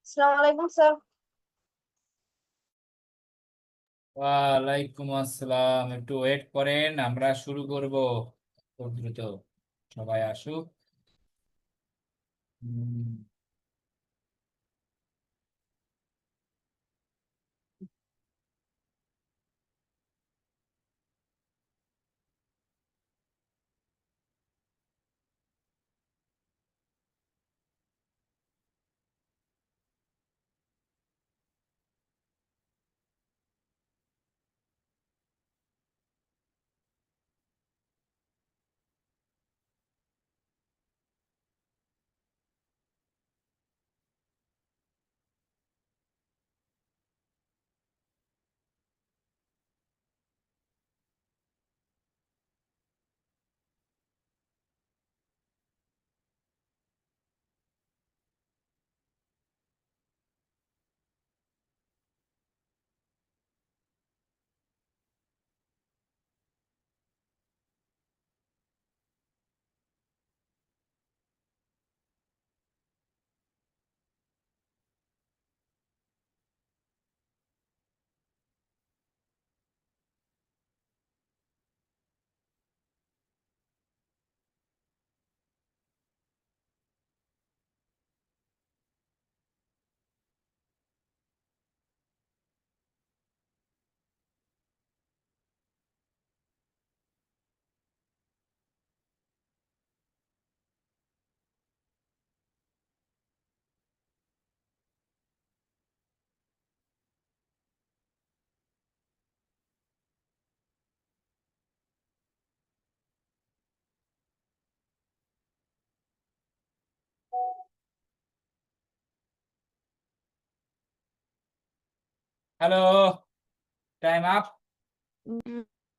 আসসালামু আলাইকুম স্যার। ওয়ালাইকুম আসসালাম। একটু ওয়েট করেন, আমরা শুরু করব খুব দ্রুত। সবাই আসুক। উম, হ্যালো, টাইম আপ।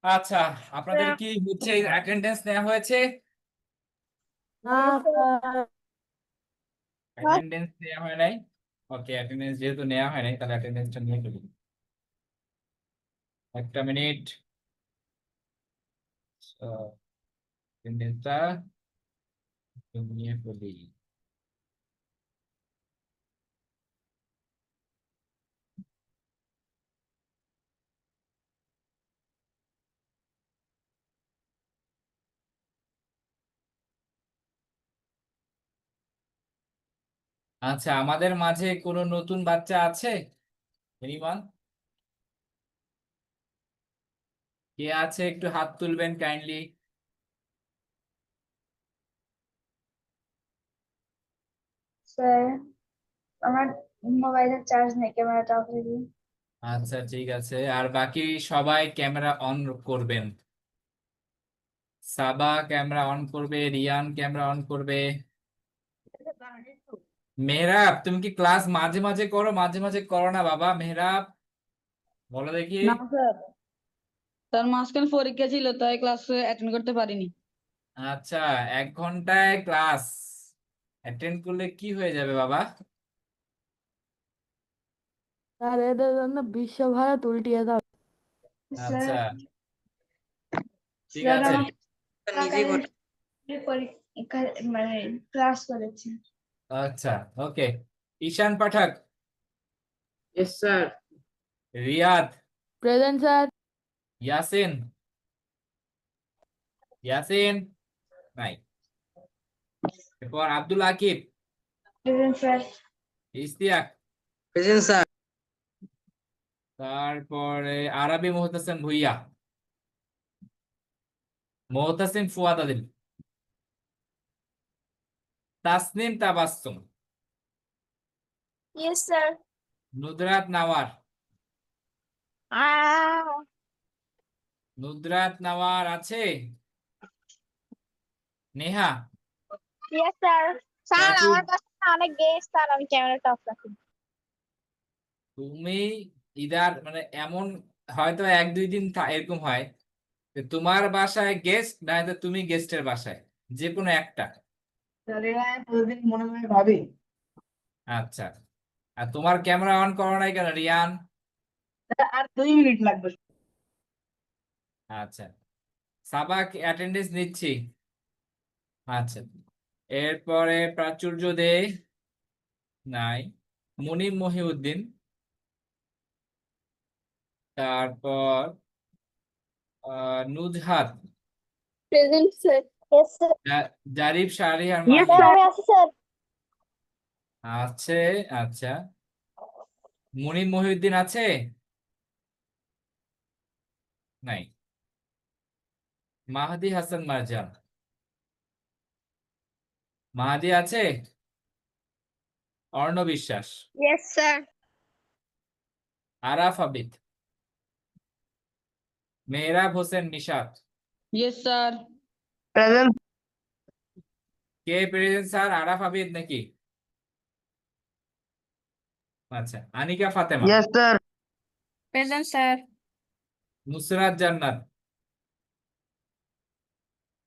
আচ্ছা, আপনাদের স্যার, কি হচ্ছে অ্যাটেন্ডেন্স নেওয়া হয়েছে? অ্যাটেন্ডেন্স নেওয়া হয় নাই। ওকে, অ্যাটেন্ডেন্স যেহেতু নেওয়া হয় নাই, তাহলে অ্যাটেন্ডেন্সটা নিয়ে ফেলি। একটা মিনিট। অ্যাটেন্ডেন্সটা নিয়ে ফেলি। আচ্ছা, আমাদের মাঝে কোনো নতুন বাচ্চা আছে? এনিওয়ান? কে আছে একটু হাত তুলবেন কাইন্ডলি। স্যার, আমার মোবাইলের চার্জ নেই, ক্যামেরাটা অফ রেখে দিন। আচ্ছা, ঠিক আছে। আর বাকি সবাই ক্যামেরা অন করবেন। সাবা ক্যামেরা অন করবে, রিয়ান ক্যামেরা অন করবে। মেহরাব, তুমি কি ক্লাস মাঝে মাঝে করো, মাঝে মাঝে করো না বাবা? মেহরাব, বলো দেখি। না স্যার, তার মাঝখানে পরীক্ষা ছিল তাই ক্লাস অ্যাটেন্ড করতে পারিনি। আচ্ছা, 1 ঘন্টায় ক্লাস অ্যাটেন্ড করলে কি হয়ে যাবে বাবা? স্যার এদের জন্য বিশ্বভারত উল্টিয়ে দাও। স্যার, আচ্ছা, ঠিক স্যার আছে। আমার মানে ক্লাস করেছে। আচ্ছা, okay. Ishan Pathak, Yes, sir. Riyad, present sir. Yasin. Yasin নাই। এরপর Abdul Akib, present sir. Ishtiaq, Present, sir. তারপরে আরবি মুহতাসিন ভুইয়া, মুহতাসিন ফুয়াদ আদিল, তাসনিম তাবাসসুম, ইয়েস স্যার। নুদরাত নাওয়ার। আহ নুদরাত নাওয়ার আছে? Neha, yes sir. Sir, Prachur, আমার কাছে না অনেক গেস্ট, স্যার আমি ক্যামেরাটা অফ রাখি। তুমি ইদার মানে এমন হয়তো 1-2 দিন এরকম হয় যে তোমার বাসায় গেস্ট, না হয়তো তুমি গেস্টের বাসায়, যে কোনো একটা। স্যার এরা প্রতিদিন মনে মনে ভাবি। আচ্ছা, আর তোমার ক্যামেরা অন করো নাই কেন রিয়ান? আর 2 মিনিট লাগবে। আচ্ছা, সাবাক অ্যাটেন্ডেন্স নিচ্ছি। আচ্ছা, এরপরে প্রাচুর্য দে নাই। মুনিম মহিউদ্দিন, তারপর Nuzhat, present sir. Yes sir. Zarif, Shahriar, yes Mahiya. Sir, আমি আছি স্যার। আছে, আচ্ছা। মুনিম মহিউদ্দিন আছে? নাই। মাহাদি হাসান মারজান, মাহাদি আছে? Arno Biswas, yes sir. Araf Abid, Mehrab Hossain Nishat. Yes sir. Present. কে প্রেজেন্ট স্যার? আরাফ আবিদ নাকি? আচ্ছা। Anika Fatema, yes sir. Present sir. Nusrat Jannat,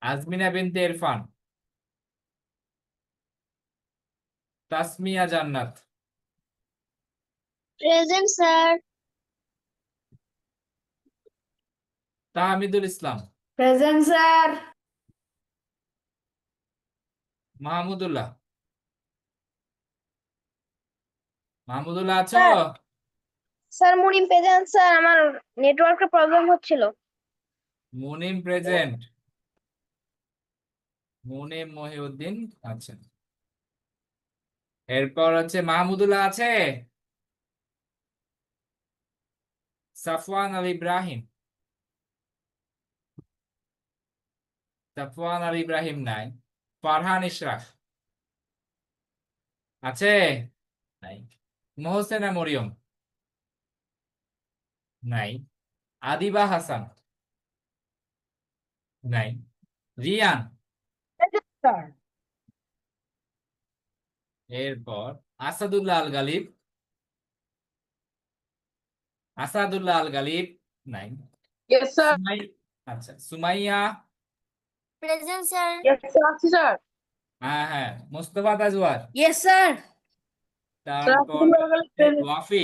Azmina Binte Irfan, Tasmia Jannat, present sir. Tahmidul Islam, present sir. Mahmudullah. Mahmudullah আছো? Sir. Sir Munim present sir, আমার নেটওয়ার্কের প্রবলেম হচ্ছিল। মুনিম প্রেজেন্ট, মুনিম মহিউদ্দিন। আচ্ছা, এরপর হচ্ছে মাহমুদুল্লাহ আছে? সাফওয়ান আল ইব্রাহিম, সাফওয়ান আল ইব্রাহিম নাই। ফারহান ইশরাক আছে? নাই। মোহসেনা মরিয়ম নাই। আদিবা হাসান নাই। রিয়ান। স্যার। এরপর আসাদুল্লাহ আল গালিব, আসাদুল্লাহ আল গালিব নাই। Yes sir. আচ্ছা, Sumaiya. Present sir. Yes sir, আছি স্যার। হ্যাঁ হ্যাঁ, মোস্তফা তাজওয়ার, ইয়েস স্যার। তারপর Wafi,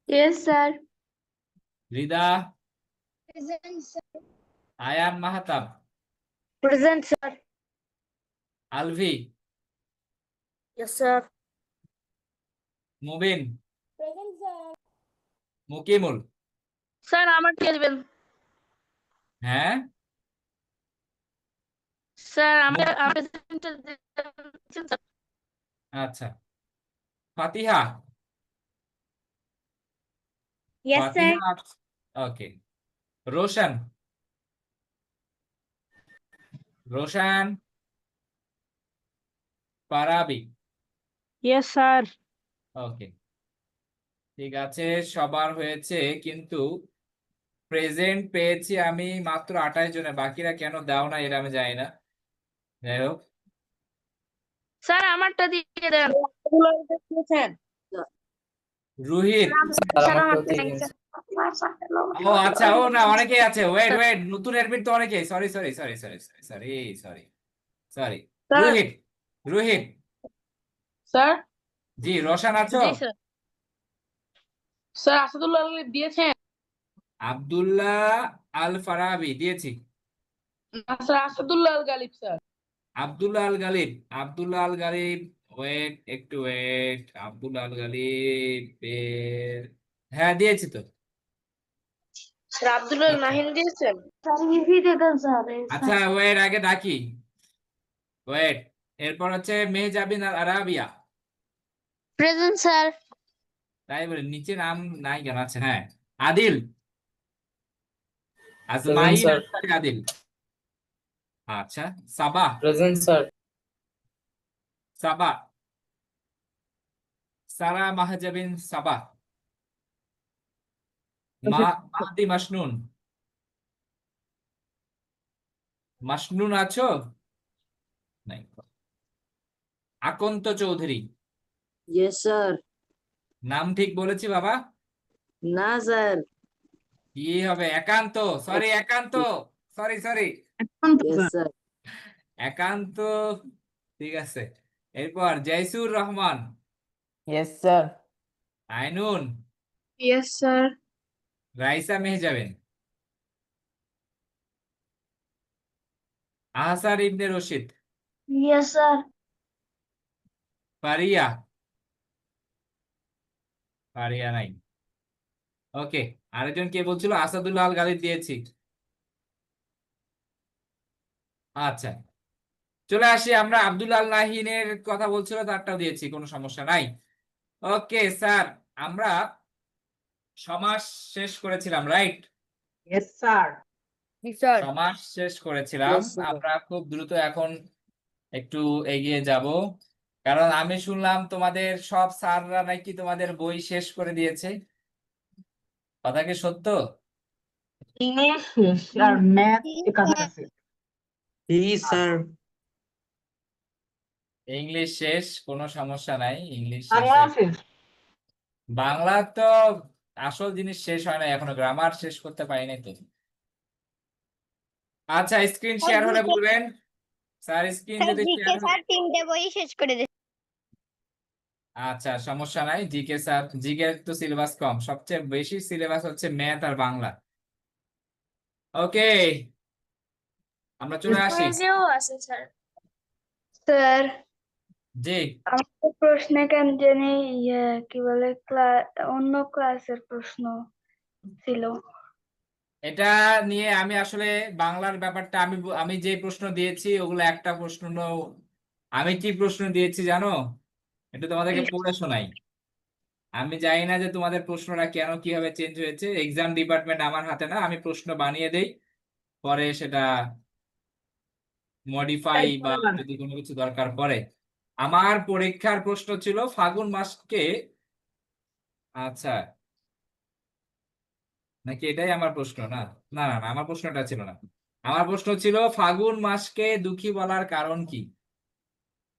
yes sir. Rida, present sir. Ayan Mahtab, present sir. Alvi, yes sir. Mubin, present sir. Mukimul. Sir আমার কে দিবেন? হ্যাঁ, স্যার আমাকে মু- আমাকে দিচ্ছেন স্যার। আচ্ছা। Fatiha, yes sir. Fatiha. Okay. Roshan, Roshan Parabi. Yes sir. Okay, ঠিক আছে, সবার হয়েছে, কিন্তু প্রেজেন্ট পেয়েছি আমি মাত্র 28 জনে, বাকিরা কেন দাও না এটা আমি জানি না। যাই হোক, স্যার আমারটা দিয়ে দেন। রুহিত। স্যার আমারটা দেন স্যার। ও আচ্ছা, ও না, অনেকেই আছে। ওয়েট ওয়েট, নতুন এডমিট তো অনেকেই। Sorry sorry sorry sorry sorry sorry sorry sorry. Sir. Ruhit, Ruhit. Sir. জি, রোশন আছো? জি স্যার। স্যার আসাদুল্লাহ দিয়েছেন? আব্দুল্লাহ আল ফারাবি দিয়েছি। না sir, Asadullah Al Ghalib sir. Abdullah Al Ghalib, Abdullah Al Ghalib. Wait, একটু ওয়েট। আব্দুল্লাহ আল গালিব হ্যাঁ, দিয়েছি তো। স্যার আব্দুল্লাহ আচ্ছা নাহিন দিয়েছেন? স্যার ইভি দিয়ে দেন স্যার। আচ্ছা, ওয়েট, আগে ডাকি। ওয়েট, এরপর হচ্ছে Mehjabin Al Arabiya. Present sir. তাই বলে নিচে নাম নাই কেন? আছে, হ্যাঁ। আদিল, আজমাইন আনসারী আদিল। আচ্ছা। Saba, present sir. সাবা, সারা মাহজাবিন সাবা। মাহদি মাসনুন, মাসনুন আছো? নাই। আকন্ত চৌধুরী। Yes sir. নাম ঠিক বলেছি বাবা? না স্যার। কি হবে? একান্ত, সরি একান্ত, সরি সরি, ইয়েস স্যার। একান্ত। ঠিক আছে। এরপর Joysur Rahman, yes sir. Ainun, yes sir. Raisa Mehjabin, Ahsan Ibne Rashid, yes sir. Faria, Paria নাই। ওকে, আরেকজন কে বলছিল? আসাদুল্লাহ আল গালিব দিয়েছি। আচ্ছা, চলে আসি আমরা। আব্দুল আল নাহিনের কথা বলছিল, তারটাও দিয়েছি, কোনো সমস্যা নাই। ওকে স্যার, আমরা সমাস শেষ করেছিলাম, রাইট? Yes, sir. জি স্যার। সমাস শেষ করেছিলাম। Yes, sir. আমরা খুব দ্রুত এখন একটু এগিয়ে যাব, কারণ আমি শুনলাম তোমাদের সব স্যাররা নাকি তোমাদের বই শেষ করে দিয়েছে। কথা কি সত্য? English আর math এর কাছাকাছি। Yes, sir. ইংলিশ শেষ, কোনো সমস্যা নাই, ইংলিশ বাংলা শেষ। শেষ। বাংলা তো আসল জিনিস শেষ হয় না এখনো, গ্রামার শেষ করতে পারি নাই তো। আচ্ছা, স্ক্রিন শেয়ার হলে বলবেন। স্যার স্ক্রিন যদি শেয়ার হয়। স্যার 3টে বই শেষ করে দিয়েছে। আচ্ছা, সমস্যা নাই। জিকে স্যার, জিকে তো সিলেবাস কম, সবচেয়ে বেশি সিলেবাস হচ্ছে ম্যাথ আর বাংলা। ওকে, আমরা চলে আসি। আছে স্যার। স্যার, জি, আমাদের প্রশ্নে কেন জানি কি বলে অন্য ক্লাসের প্রশ্ন ছিল। এটা নিয়ে আমি আসলে বাংলার ব্যাপারটা আমি যে প্রশ্ন দিয়েছি ওগুলো একটা প্রশ্ন আমি কি প্রশ্ন দিয়েছি জানো? এটা তোমাদেরকে পড়ে শোনাই। আমি জানি না যে তোমাদের প্রশ্নটা কেন কিভাবে চেঞ্জ হয়েছে। এক্সাম ডিপার্টমেন্ট আমার হাতে না, আমি প্রশ্ন বানিয়ে দেই, পরে সেটা মডিফাই বা যদি কোনো কিছু দরকার পড়ে। আমার পরীক্ষার প্রশ্ন ছিল ফাগুন মাসকে, আচ্ছা নাকি এটাই আমার প্রশ্ন? না না না না, আমার প্রশ্নটা ছিল না। আমার প্রশ্ন ছিল ফাগুন মাসকে দুঃখী বলার কারণ কি।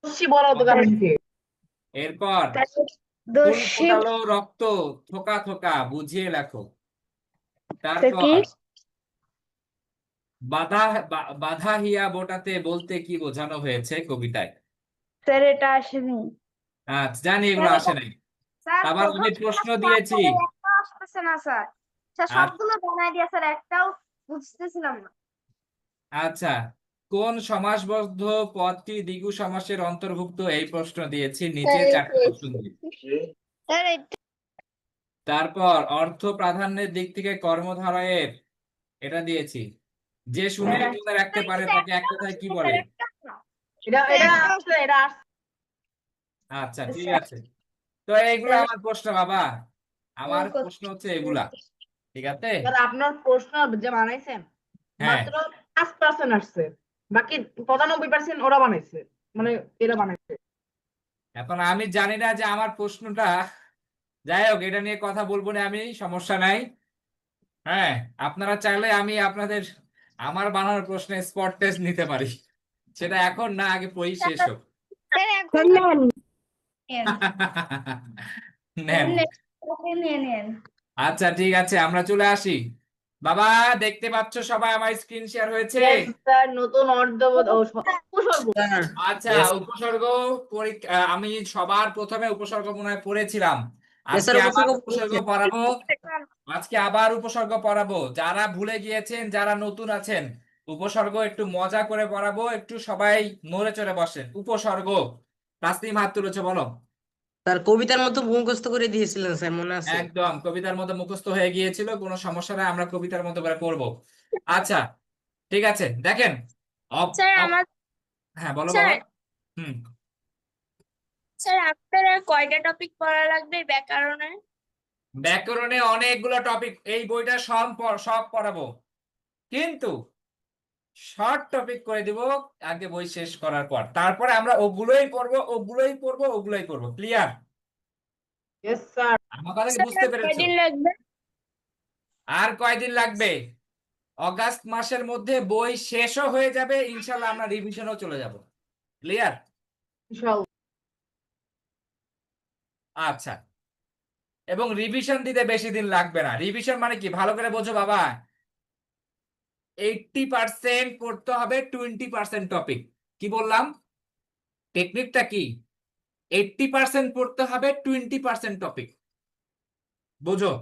খুশি বলার তো কারণ কি? এরপর ফুল দোষী ফোটালো রক্ত থোকা থোকা বুঝিয়ে লেখো। কি? তারপর বাধা বাধা হিয়া বোটাতে বলতে কি বোঝানো হয়েছে কবিতায়। স্যার এটা আসেনি। আচ্ছা, জানি এগুলো আসে নাই। স্যার আবার আমি প্রশ্ন দিয়েছি। একটা আসতেছে না স্যার। স্যার সবগুলো বানাই দিয়া স্যার, একটাও বুঝতেছিলাম না। আচ্ছা, কোন সমাসবদ্ধ পদটি দ্বিগু সমাসের অন্তর্ভুক্ত? এই প্রশ্ন দিয়েছি, নিচে 4টে অপশন দিয়েছি। স্যার তারপর অর্থ প্রাধান্যের দিক থেকে কর্মধারয়ের এটা দিয়েছি। যে শুনে মনে রাখতে পারে তাকে এক কথায় কি বলে? এটা আসছে। আচ্ছা, ঠিক আছে। তো এইগুলো আমার প্রশ্ন বাবা, আমার প্রশ্ন হচ্ছে এগুলা, ঠিক আছে? স্যার আপনার প্রশ্ন যে বানাইছেন হ্যাঁ, মাত্র 5% আসছে, বাকি 95% ওরা বানাইছে, মানে এরা বানাইছে। এখন আমি জানি না যে আমার প্রশ্নটা, যাই হোক এটা নিয়ে কথা বলবো না আমি, সমস্যা নাই। হ্যাঁ, আপনারা চাইলে আমি আপনাদের আমার বানানোর প্রশ্নে স্পট টেস্ট নিতে পারি, সেটা এখন না, আগে বই শেষ হোক। এখন নেন। নিয়ে নেন। আচ্ছা, ঠিক আছে, আমরা চলে আসি। বাবা দেখতে পাচ্ছ সবাই আমার স্ক্রিন শেয়ার হয়েছে? Yes, স্যার নতুন অর্ধবোধ ও উপসর্গ। আচ্ছা, উপসর্গ আমি সবার প্রথমে উপসর্গ মনে হয় পড়েছিলাম। Yes, sir, আজকে আবার উপসর্গ উপসর্গ পড়াবো। আজকে আবার উপসর্গ পড়াবো। যারা ভুলে গিয়েছেন, যারা নতুন আছেন, উপসর্গ একটু মজা করে পড়াবো, একটু সবাই নড়ে চড়ে বসেন। উপসর্গ, তাসনিম হাত তুলেছে, বলো। স্যার কবিতার মতো মুখস্থ করে দিয়েছিলেন স্যার, মনে আছে? একদম কবিতার মতো মুখস্থ হয়ে গিয়েছিল, কোনো সমস্যা নাই, আমরা কবিতার মতো করে পড়বো। আচ্ছা, ঠিক আছে, দেখেন। স্যার আমার হ্যাঁ বলো স্যার বাবা। হুম, স্যার আপনারা কয়টা টপিক পড়া লাগবে ব্যাকরণে? ব্যাকরণে অনেকগুলো টপিক, এই বইটা সব পড়াবো, কিন্তু শর্ট টপিক করে দিব আগে বই শেষ করার পর। তারপরে আমরা ওগুলোই পড়বো, ওগুলোই পড়বো, ওগুলোই পড়বো। ক্লিয়ার? Yes, sir. আমার কথা কি স্যার বুঝতে পেরেছো? কয়দিন লাগবে? আর কয়দিন লাগবে? অগাস্ট মাসের মধ্যে বই শেষও হয়ে যাবে, ইনশাল্লাহ আমরা রিভিশনও চলে যাব। ক্লিয়ার? ইনশাআল্লাহ। আচ্ছা, এবং রিভিশন দিতে বেশি দিন লাগবে না। রিভিশন মানে কি, ভালো করে বোঝো বাবা। 80% পড়তে হবে, 20% টপিক। কি বললাম? টেকনিকটা কি? 80% পড়তে হবে, 20% টপিক। বোঝো?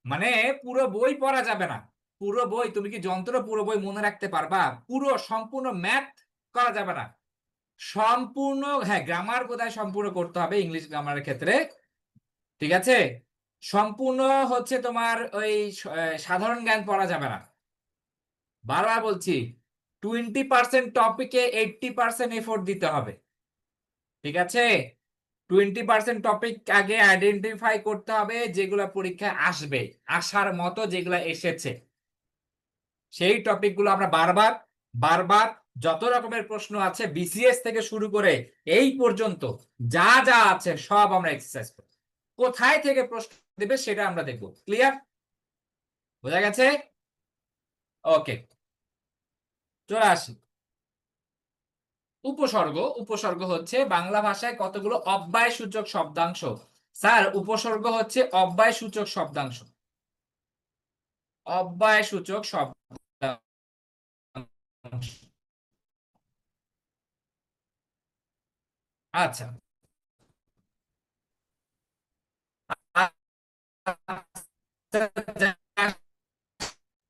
মানে পুরো বই পড়া যাবে না। পুরো বই, তুমি কি যন্ত্র পুরো বই মনে রাখতে পারবা? পুরো সম্পূর্ণ ম্যাথ করা যাবে না। সম্পূর্ণ, হ্যাঁ গ্রামার বোধহয় সম্পূর্ণ করতে হবে ইংলিশ গ্রামারের ক্ষেত্রে, ঠিক আছে? সম্পূর্ণ হচ্ছে তোমার ওই সাধারণ জ্ঞান পড়া যাবে না। বারবার বলছি 20% টপিকে 80% এফোর্ট দিতে হবে। ঠিক আছে, 20% টপিক আগে আইডেন্টিফাই করতে হবে যেগুলা পরীক্ষায় আসবে, আসার মতো যেগুলা এসেছে সেই টপিকগুলো আমরা বারবার বারবার যত রকমের প্রশ্ন আছে বিসিএস থেকে শুরু করে এই পর্যন্ত যা যা আছে সব আমরা এক্সারসাইজ করব। কোথায় থেকে প্রশ্ন দেবে সেটা আমরা দেখব। ক্লিয়ার? বোঝা গেছে? ওকে, চলে আসি। উপসর্গ। উপসর্গ হচ্ছে বাংলা ভাষায় কতগুলো অব্যয়সূচক শব্দাংশ। স্যার, উপসর্গ হচ্ছে অব্যয়সূচক শব্দাংশ। অব্যয়সূচক শব্দাংশ। আচ্ছা,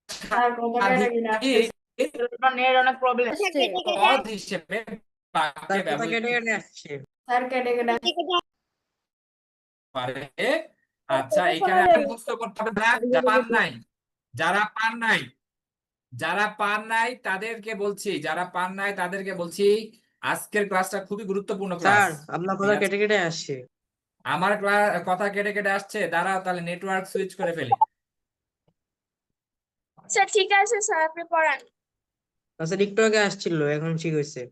স্যার কথা কেটে কেটে আসছে, আপনার নেট অনেক প্রবলেম। পদ হিসেবে বাক্যে তার কথা কেটে ব্যবহৃত কেটে আসছে। স্যার কেটে কেটে পারে। আচ্ছা, এখানে আপনি মুখস্থ করতে হবে না, যারা পান নাই, যারা পান নাই, যারা পান নাই তাদেরকে বলছি, যারা পান নাই তাদেরকে বলছি আজকের ক্লাসটা খুবই গুরুত্বপূর্ণ ক্লাস। স্যার আপনার ঠিক কথা আছে, কেটে কেটে আসছে। আমার কথা কেটে কেটে আসছে, দাঁড়াও তাহলে নেটওয়ার্ক সুইচ করে ফেলি। স্যার ঠিক আছে স্যার, আপনি পড়ান। আচ্ছা একটু আগে আসছিল, এখন ঠিক হয়েছে।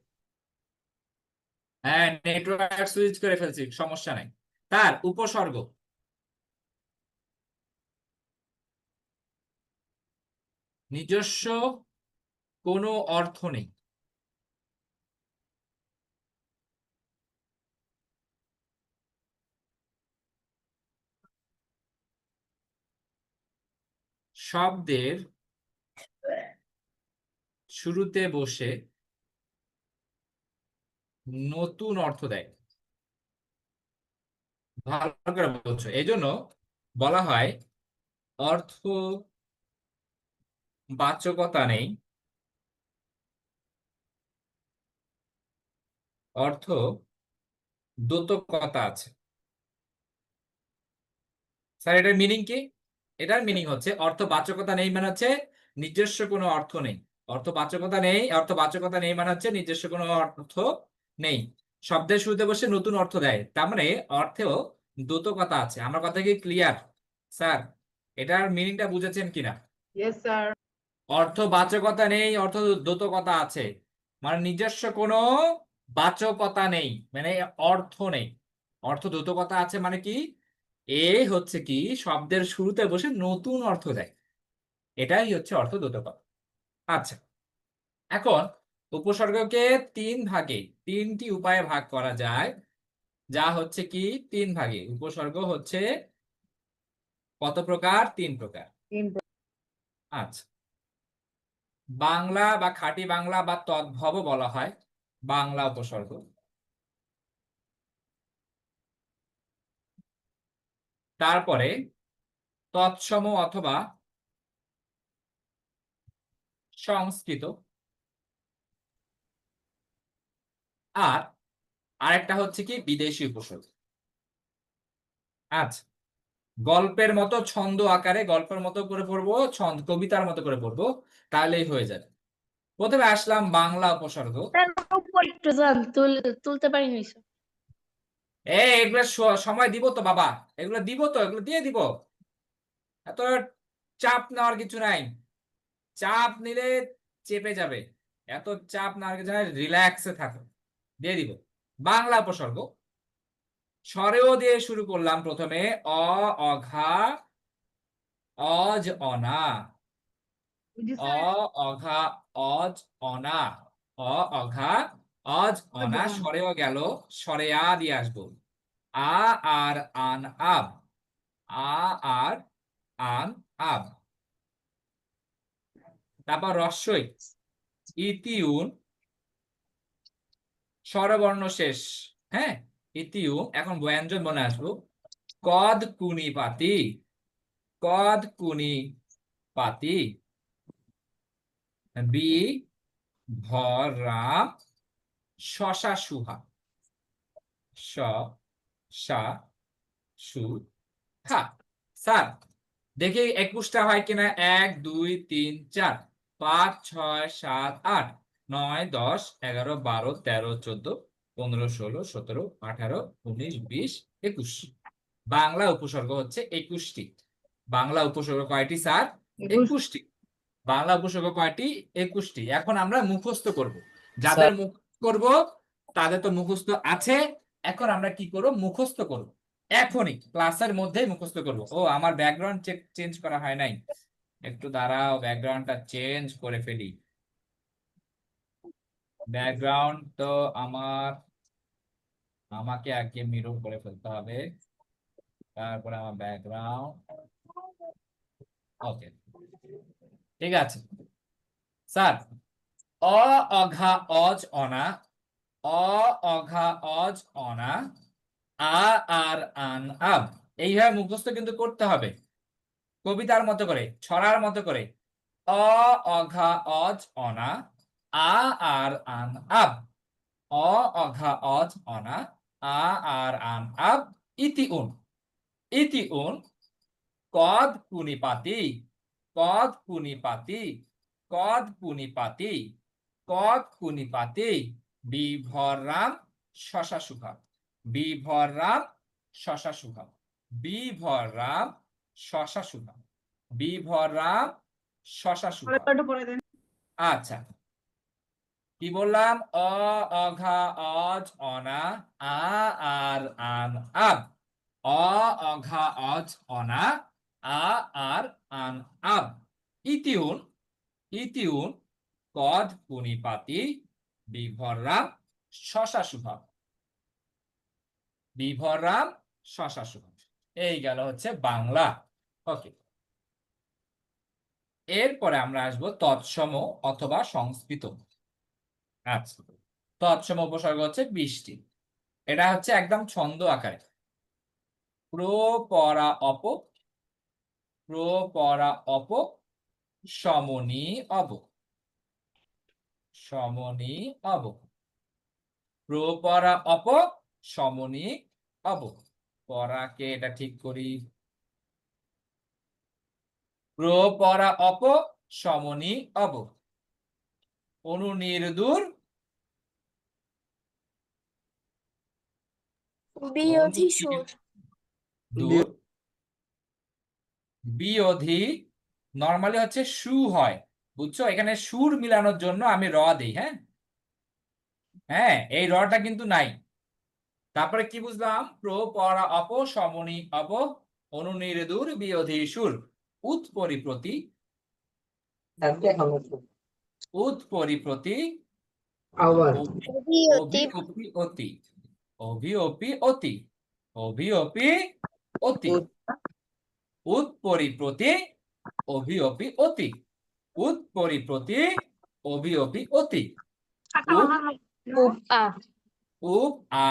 হ্যাঁ, নেটওয়ার্ক সুইচ করে ফেলছি, সমস্যা নাই। তার উপসর্গ। নিজস্ব কোনো অর্থ নেই। শব্দের শুরুতে বসে নতুন অর্থ দেয়। ভালো করে বলছো, এই জন্য বলা হয় অর্থ বাচকতা নেই, অর্থ দ্যোতকতা আছে। স্যার, এটার মিনিং কি? এটার মিনিং হচ্ছে অর্থবাচকতা নেই মানে হচ্ছে নিজস্ব কোনো অর্থ নেই। অর্থবাচকতা নেই, অর্থবাচকতা নেই মানে হচ্ছে নিজস্ব কোনো অর্থ নেই। শব্দের শুরুতে বসে নতুন অর্থ দেয়, তার মানে অর্থেও দ্যোতকতা আছে। আমার কথা কি ক্লিয়ার? স্যার, এটার মিনিংটা বুঝেছেন কিনা? Yes sir. অর্থবাচকতা নেই, অর্থ দ্যোতকতা আছে, মানে নিজস্ব কোনো বাচকতা নেই, মানে অর্থ নেই। অর্থ দ্যোতকতা আছে মানে কি? এ হচ্ছে কি শব্দের শুরুতে বসে নতুন অর্থ দেয়, এটাই হচ্ছে অর্থ দ্যোতকতা। আচ্ছা, এখন উপসর্গকে তিন ভাগে, তিনটি উপায়ে ভাগ করা যায়, যা হচ্ছে কি তিন ভাগে। উপসর্গ হচ্ছে কত প্রকার? তিন প্রকার। আচ্ছা, বাংলা বা খাঁটি বাংলা বা তদ্ভব বলা হয় বাংলা উপসর্গ। তারপরে তৎসম অথবা সংস্কৃত, আর আরেকটা হচ্ছে কি বিদেশি উপসর্গ। আচ্ছা, গল্পের মতো ছন্দ আকারে, গল্পের মতো করে পড়বো, ছন্দ কবিতার মতো করে পড়বো, তাহলেই হয়ে যাবে। প্রথমে আসলাম বাংলা উপসর্গ। একটু যান তুলতে পারিনি স্যার। এগুলো সময় দিব তো বাবা, এগুলো দিব তো, এগুলো দিয়ে দিব, এত চাপ নেওয়ার কিছু নাই। চাপ নিলে চেপে যাবে, এত চাপ নেওয়ার কিছু নাই, রিল্যাক্সে থাকো, দিয়ে দিব। বাংলা উপসর্গ স্বরেও দিয়ে শুরু করলাম। প্রথমে অ, অঘা, অজ, অনা, অ, অঘা, অজ, অনা, অ, অঘা, অজ, অনা, স্বরেও গেল, স্বরে আ দিয়ে আসবো। আ আর আন, আব, আ আর আন, আব। তারপর রস্বই ইতিউন, স্বরবর্ণ শেষ। হ্যাঁ, ইতিউ। এখন ব্যঞ্জন বনে আসবো। কদ কুনি পাতি, কদ কুনি পাতি, বি ভরা শশা সুহা, স সা সু হা। স্যার দেখি 21টা হয় কিনা। 1 2 3 4 5 6 7 8 9 10 11 12 13 14 15 16 17 18 19 20 21। বাংলা উপসর্গ হচ্ছে 21টি। বাংলা উপসর্গ কয়টি স্যার? 21টি। বাংলা উপসর্গ কয়টি? 21টি। এখন আমরা মুখস্থ করব। যাদের মুখস্থ করব তাদের তো মুখস্থ আছে। এখন আমরা কি করব? মুখস্থ করব। এখনই ক্লাসের মধ্যেই মুখস্থ করব। ও আমার ব্যাকগ্রাউন্ড চেঞ্জ করা হয় নাই, একটু দাঁড়াও, ব্যাকগ্রাউন্ডটা চেঞ্জ করে ফেলি। ব্যাকগ্রাউন্ড তো আমাকে আগে মিরর করে ফেলতে হবে, তারপরে আমার ব্যাকগ্রাউন্ড। ওকে, ঠিক আছে স্যার। অ অঘা অজ অনা, অ অঘা অজ অনা, আ আর আন আব। এইভাবে মুখস্থ কিন্তু করতে হবে, কবিতার মতো করে, ছড়ার মতো করে। অ অঘা অজ অনা, আ আর আন আব। অ অঘা অজ অনা, আ আর আন আব। ইতি উন, ইতি উন। কদ পুনিপাতি, কদ পুনিপাতি, কদ পুনিপাতি, কদ পুনিপাতি। বিভরাম শশা সুখা, বিভরাম শশা সুখা, বিভরাম শশা সুখা, বিভরাম শশা সুখা। আরেকটা পড়ে দেন। আচ্ছা, কি বললাম? অ অঘা অজ অনা, আ আর আন আব। অ অঘা অজ অনা, আ আর আন আব। ইতিউন, ইতিউন। কদ পুনিপাতি, বিভরাম শশা সুভা, বিভরাম শশা সুভা। এই গেল হচ্ছে বাংলা। ওকে, এরপরে আমরা আসবো তৎসম অথবা সংস্কৃত। আচ্ছা, তৎসম উপসর্গ হচ্ছে 20টি। এটা হচ্ছে একদম ছন্দ আকারে। প্র পরা অপ, প্র পরা অপ, সমনি অব, সমনি অব। প্র পরা অপ, সমনি অব। পরাকে এটা ঠিক করি। প্র পরা অপ, সমনি অব। অনু নির্দূর, বিরোধী সুর, দূর। বিরোধী নরমালি হচ্ছে সু হয়, বুঝছো? এখানে সুর মিলানোর জন্য আমি র দেই। হ্যাঁ হ্যাঁ, এই রটা কিন্তু নাই। তারপরে কি বুঝলাম? প্র পরা অপ, সমনি অব, অনুনির্দূর, বিরোধী সুর। উৎপরিপ্রতি, উৎপরিপ্রতি, আবার অভি অতি অপি অতি, অভি অপি অতি, অভি অপি অতি। উৎপরিপ্রতি, অভি অপি অতি, উৎপরিপ্রতি, অভি অপি অতি। উপ উপ আ।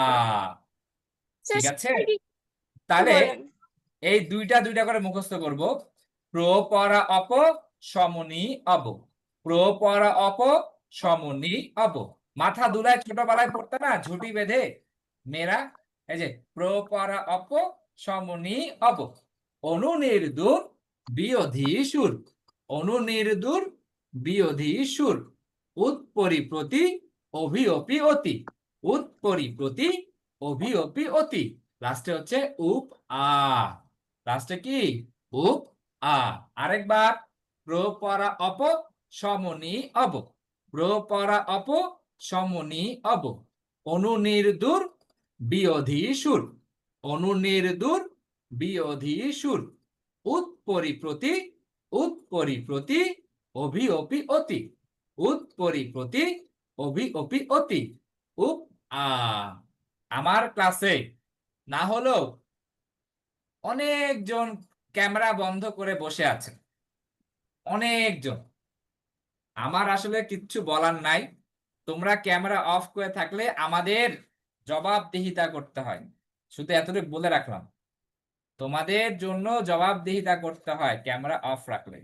ঠিক আছে, তাহলে এই দুইটা দুইটা করে মুখস্থ করব। প্র পরা অপ, সমনি অব, প্র পরা অপ, সমনি অব। মাথা দুলায় ছোটবেলায় পড়তে না, ঝুঁটি বেঁধে মেয়েরা। এই যে প্র পরা অপ, সমনি অব। অনুনির্দূর, বিরোধী সুর, অনুনির্দূর, বিরোধী সুর। উৎপরিপ্রতি, অভি অপি অতি, উৎপরিপ্রতি, অভি অপি অতি। লাস্টে হচ্ছে উপ আ। লাস্টে কি? উপ আ। আরেকবার। প্র পরা অপ, সমনি অব, প্র পরা অপ, সমনি অব। অনুনির্দূর, বিরোধী সুর, অনুনির্দূর, বিরোধী সুর। উৎপরিপ্রতি, উৎপরিপ্রতি, অভি অপি অতি, উৎপরিপ্রতি, অভি অপি অতি। উপ আ। আমার ক্লাসে না হলেও অনেকজন ক্যামেরা বন্ধ করে বসে আছে, অনেকজন। আমার আসলে কিচ্ছু বলার নাই। তোমরা ক্যামেরা অফ করে থাকলে আমাদের জবাবদিহিতা করতে হয়, শুধু এতটুকু বলে রাখলাম। তোমাদের জন্য জবাবদিহিতা করতে হয় ক্যামেরা অফ রাখলে।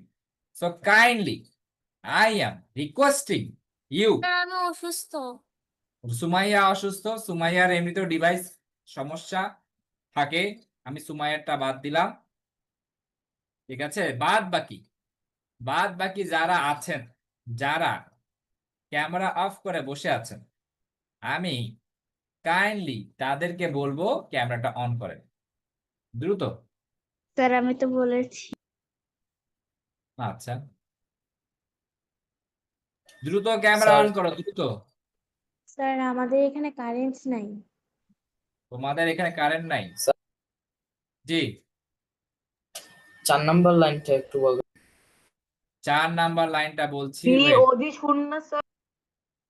So kindly I am requesting you. আমি অসুস্থ। সুমাইয়া অসুস্থ, সুমাইয়ার এমনিতেও ডিভাইস সমস্যা থাকে, আমি সুমাইয়ারটা বাদ দিলাম। ঠিক আছে, বাদ বাকি যারা আছেন, যারা ক্যামেরা অফ করে বসে আছেন, আমি কাইন্ডলি তাদেরকে বলবো ক্যামেরাটা অন করে দ্রুত। স্যার আমি তো বলেছি। আচ্ছা, দ্রুত ক্যামেরা স্যার অন করো, দ্রুত। স্যার আমাদের এখানে কারেন্ট নাই। তোমাদের এখানে কারেন্ট নাই? স্যার, জি, 4 নাম্বার লাইনটা একটু বলবেন? 4 নাম্বার লাইনটা বলছি। বি wait, ওজি শূন্য স্যার।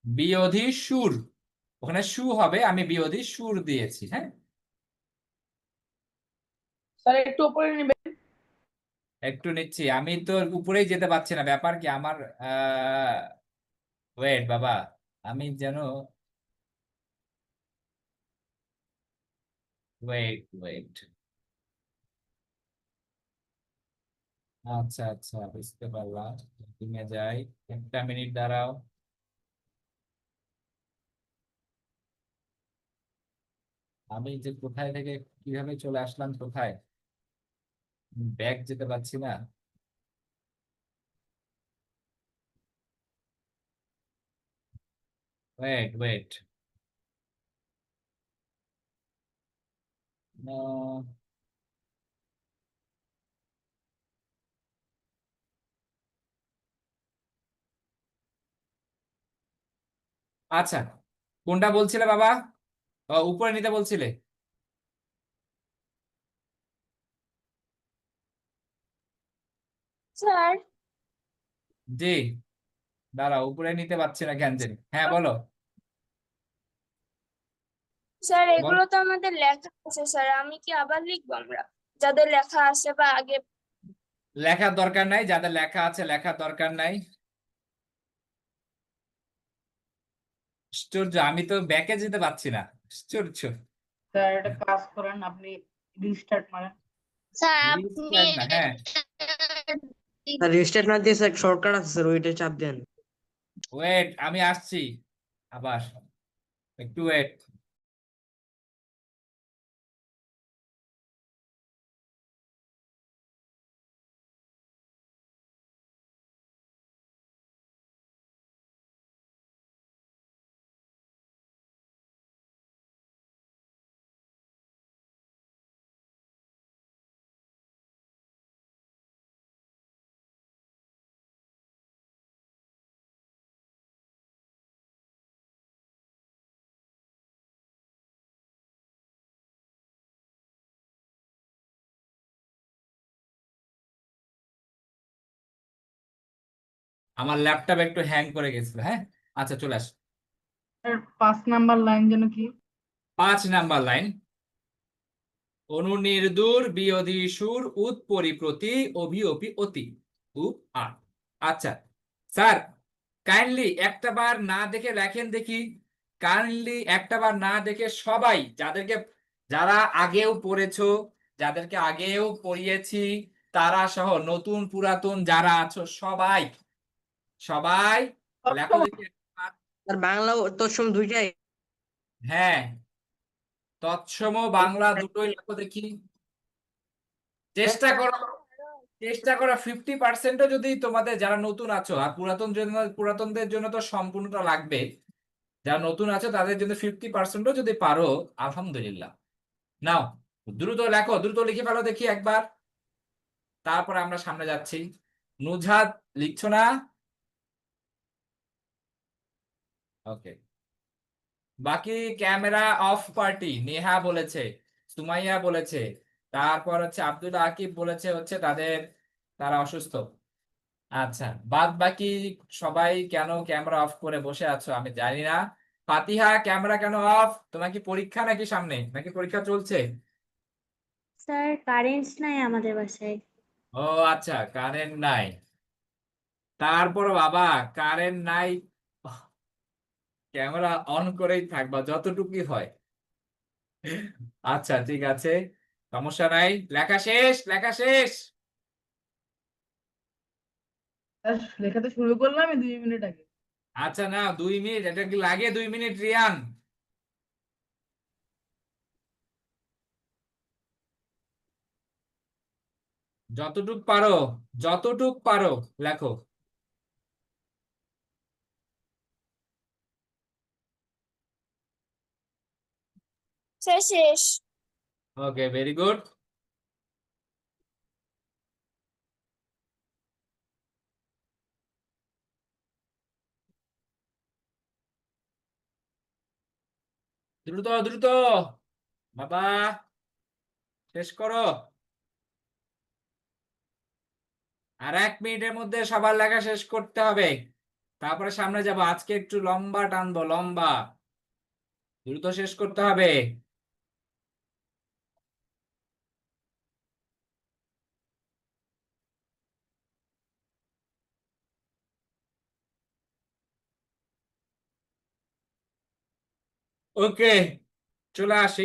বিরোধী সুর, ওখানে সু হবে, আমি বিরোধী সুর দিয়েছি। হ্যাঁ, স্যার একটু উপরে নেবেন। একটু নিচ্ছি, আমি তো উপরেই যেতে পারছি না, ব্যাপার কি আমার? ওয়েট বাবা, আমি যেন, ওয়েট। আচ্ছা আচ্ছা, বুঝতে পারলাম। মিটিংয়ে যাই, 1 মিনিট দাঁড়াও। আমি যে কোথায় থেকে কিভাবে চলে আসলাম, কোথায় ব্যাগ যেতে পারছি না। ওয়েট। আচ্ছা, কোনটা বলছিলে বাবা? উপরে নিতে বলছিলে? স্যার জি, দাঁড়াও, উপরে নিতে পারছি না কেন জানি। হ্যাঁ বলো। স্যার বল। এগুলো তো আমাদের লেখা আছে স্যার, আমি কি আবার লিখবো আমরা যাদের লেখা আছে বা আগে? লেখার দরকার নাই, যাদের লেখা আছে লেখার দরকার নাই। আশ্চর্য, আমি তো ব্যাকে যেতে পারছি না, আশ্চর্য। স্যার একটা কাজ করেন, আপনি রিস্টার্ট মারেন। স্যার আপনি Restart না, হ্যাঁ। স্যার রেজিস্টার না দিয়ে স্যার শর্টকাট আছে স্যার, ওইটা চাপ দেন। ওয়েট, আমি আসছি আবার, একটু ওয়েট। আমার ল্যাপটপ একটু হ্যাং করে গেছিল। হ্যাঁ, আচ্ছা চলে আস। স্যার 5 নাম্বার লাইন যেন কি? 5 নাম্বার লাইন, অনুনির্দূর বিয়োধী সুর উৎ পরিপ্রতি অভিঅপি অতি উপ আ। আচ্ছা স্যার, কাইন্ডলি একটা বার না দেখে লেখেন দেখি, কাইন্ডলি একটা বার না দেখে সবাই, যারা আগেও পড়েছো, যাদেরকে আগেও পড়িয়েছি, তারা সহ নতুন পুরাতন যারা আছো সবাই, সবাই লেখো দেখি একবার। স্যার বাংলা ও তৎসম দুইটাই? হ্যাঁ, তৎসম বাংলা দুটোই লেখো দেখি। চেষ্টা করো, 50%ও যদি তোমাদের যারা নতুন আছো, আর পুরাতনদের জন্য তো সম্পূর্ণটা লাগবে, যারা নতুন আছো তাদের জন্য 50%ও যদি পারো, আলহামদুলিল্লাহ। নাও, দ্রুত লেখো, দ্রুত লিখে ফেলো দেখি একবার, তারপরে আমরা সামনে যাচ্ছি। নুজহাত, লিখছো না? ওকে। বাকি ক্যামেরা অফ পার্টি, নেহা বলেছে, সুমাইয়া বলেছে, তারপর হচ্ছে আব্দুল আকিব বলেছে হচ্ছে তারা অসুস্থ। আচ্ছা, বাদ বাকি সবাই কেন ক্যামেরা অফ করে বসে আছো আমি জানি না। ফাতিহা, ক্যামেরা কেন অফ? তোমার কি পরীক্ষা নাকি সামনে, নাকি পরীক্ষা চলছে? স্যার কারেন্ট নাই আমাদের বাসায়। ও আচ্ছা, কারেন্ট নাই, তারপর বাবা কারেন্ট নাই, ক্যামেরা অন করেই থাকবা যতটুকুই হয়। আচ্ছা ঠিক আছে, সমস্যা নাই, লেখা শেষ, লেখা শেষ। স্যার লেখাতে শুরু করলাম 2 মিনিট আগে। আচ্ছা না, 2 মিনিট, এটা কি লাগে 2 মিনিট রিয়ান? যতটুক পারো লেখো। স্যার শেষ। ওকে, ভেরি গুড। দ্রুত দ্রুত বাবা, শেষ করো। আর 1 মিনিটের মধ্যে সবার লেখা শেষ করতে হবে, তারপরে সামনে যাব। আজকে একটু লম্বা টানবো, লম্বা, দ্রুত শেষ করতে হবে। ওকে, চলে আসি।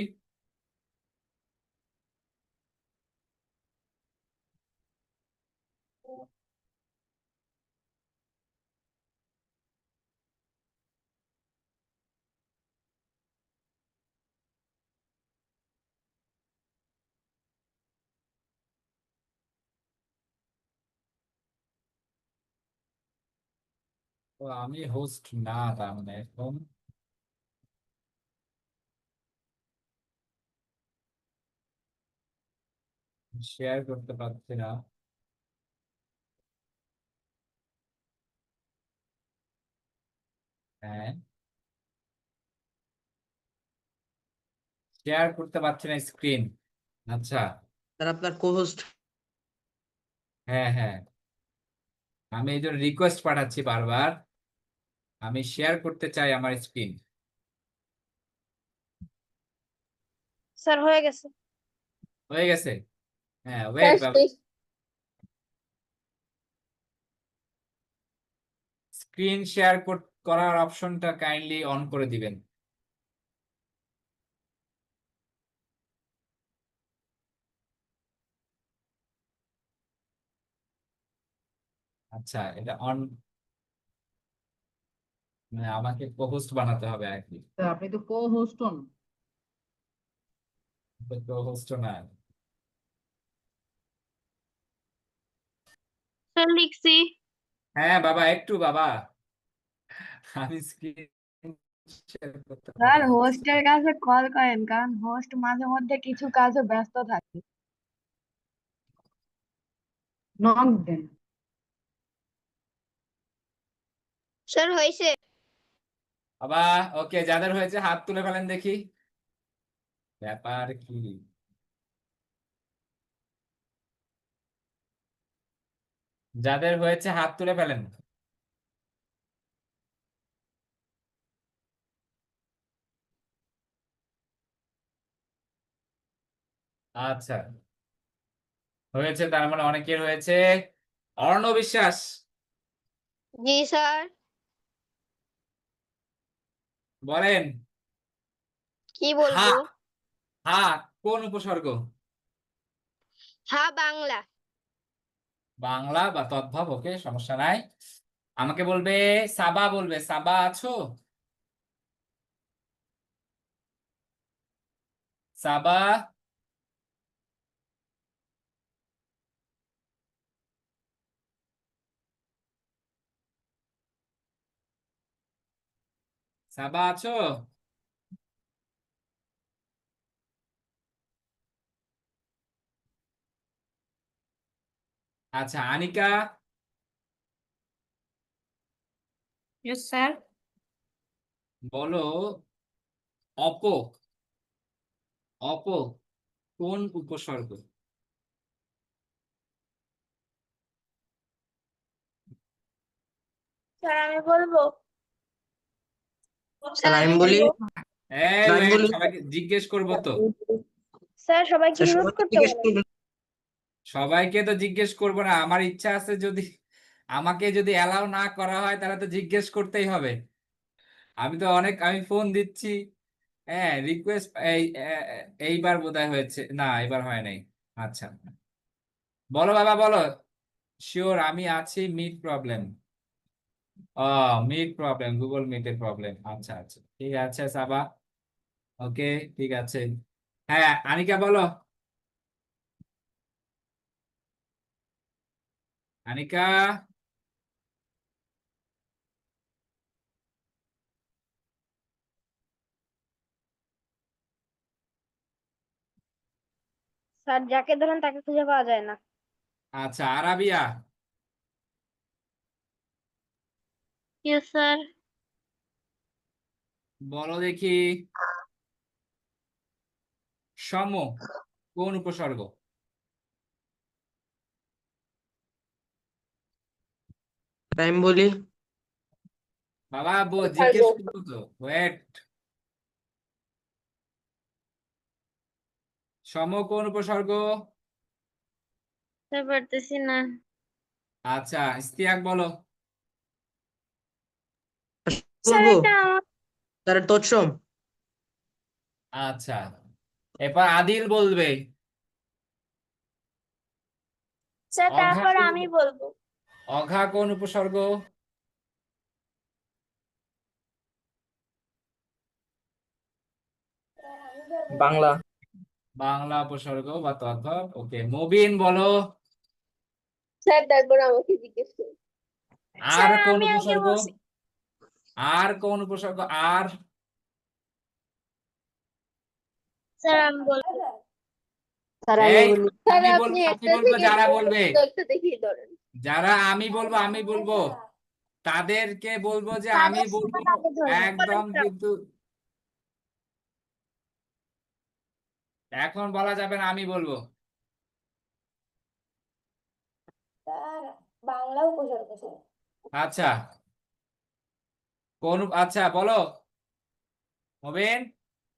ও, আমি হোস্ট না, তার মানে এখন শেয়ার করতে পারছি না। হ্যাঁ, শেয়ার করতে পারছি না স্ক্রিন। আচ্ছা, স্যার আপনার কো-হোস্ট হ্যাঁ হ্যাঁ, আমি এই জন্য রিকোয়েস্ট পাঠাচ্ছি বারবার। আমি শেয়ার করতে চাই আমার স্ক্রিন। স্যার হয়ে গেছে। হয়ে গেছে? হ্যাঁ, ওয়েট বাবা, স্ক্রিন শেয়ার করার অপশনটা কাইন্ডলি অন করে দিবেন। আচ্ছা, এটা অন, মানে আমাকে হোস্ট বানাতে হবে আর কি। স্যার আপনি তো কো-হোস্ট হন। হোস্ট না। স্যার লিখছি। হ্যাঁ বাবা, একটু বাবা, আমি স্ক্রিন শেয়ার করতে স্যার পারছি না। হোস্টের কাছে কল করেন, কারণ হোস্ট মাঝে মধ্যে কিছু কাজে ব্যস্ত থাকে। নক দেন। স্যার হয়েছে। বাবা, ওকে, যাদের হয়েছে হাত তুলে ফেলেন দেখি। ব্যাপার কি? যাদের হয়েছে হাত তুলে ফেলেন। আচ্ছা, হয়েছে, তার মানে অনেকের হয়েছে। অর্ণব বিশ্বাস, জি স্যার। বলেন। কি হা, বলবো? হা কোন উপসর্গ? হ্যাঁ বাংলা। বাংলা বা তদ্ভব, ওকে, সমস্যা নাই। আমাকে বলবে, সাবা বলবে, সাবা আছো? সাবা, সাবা আছো? আচ্ছা, আনিকা, ইয়েস স্যার। বলো। অপো, অপো কোন উপসর্গ? স্যার আমি বলবো। স্যার আমি বলি। এই, স্যার আমি wait, বলি। সবাইকে জিজ্ঞেস করবো তো। স্যার সবাইকে স্যার মিউট সবাই করতে জিজ্ঞেস বলেন। করবেন। সবাইকে তো জিজ্ঞেস করবো না, আমার ইচ্ছা আছে, যদি আমাকে যদি অ্যালাউ না করা হয় তাহলে তো জিজ্ঞেস করতেই হবে। আমি ফোন দিচ্ছি। হ্যাঁ, রিকোয়েস্ট এইবার বোধহয় হয়েছে, না এবার হয় নাই। আচ্ছা, বলো বাবা, বলো। শিওর আমি আছি, মিট প্রবলেম। ও, মিট প্রবলেম, গুগল মিটের প্রবলেম। আচ্ছা আচ্ছা, ঠিক আছে সাবা, ওকে, ঠিক আছে। হ্যাঁ, আনিকা বলো। আনিকা, স্যার যাকে ধরেন তাকে খুঁজে পাওয়া যায় না। আচ্ছা আরাবিয়া, ইয়েস স্যার। বলো দেখি সম কোন উপসর্গ? টাইম বলি। বাবা জিজ্ঞেস করবো তো, ওয়েট। সম কোন উপসর্গ? স্যার পারতেছি না। আচ্ছা ইস্তিয়াক বলো। স্যার বলবো এটা আমার তার তৎসম। আচ্ছা এরপর আদিল বলবে। স্যার অঘা তারপর কোন আমি বলবো। অঘা কোন উপসর্গ? বাংলা। বাংলা উপসর্গ বা তদ্ভব। ওকে মুবিন বলো। স্যার তারপর আমাকে জিজ্ঞেস করুন। আর স্যার কোন আমি আগে উপসর্গ? বলছি। আর কোন উপসর্গ? আর স্যার আমি বলবো। স্যার আমি এই বলি। স্যার আমি আপনি বলবো, আমি একটা বলবো, থেকে যারা বলবে, একটা দেখিয়ে ধরেন। যারা আমি বলবো তাদেরকে বলবো যে আমি তাদের বলবো। সময় আগে ধরবেন। একদম কিন্তু এখন বলা যাবে না, আমি বলবো। বাংলা উপসর্গ স্যার। আচ্ছা কোন, আচ্ছা বলো মুবিন,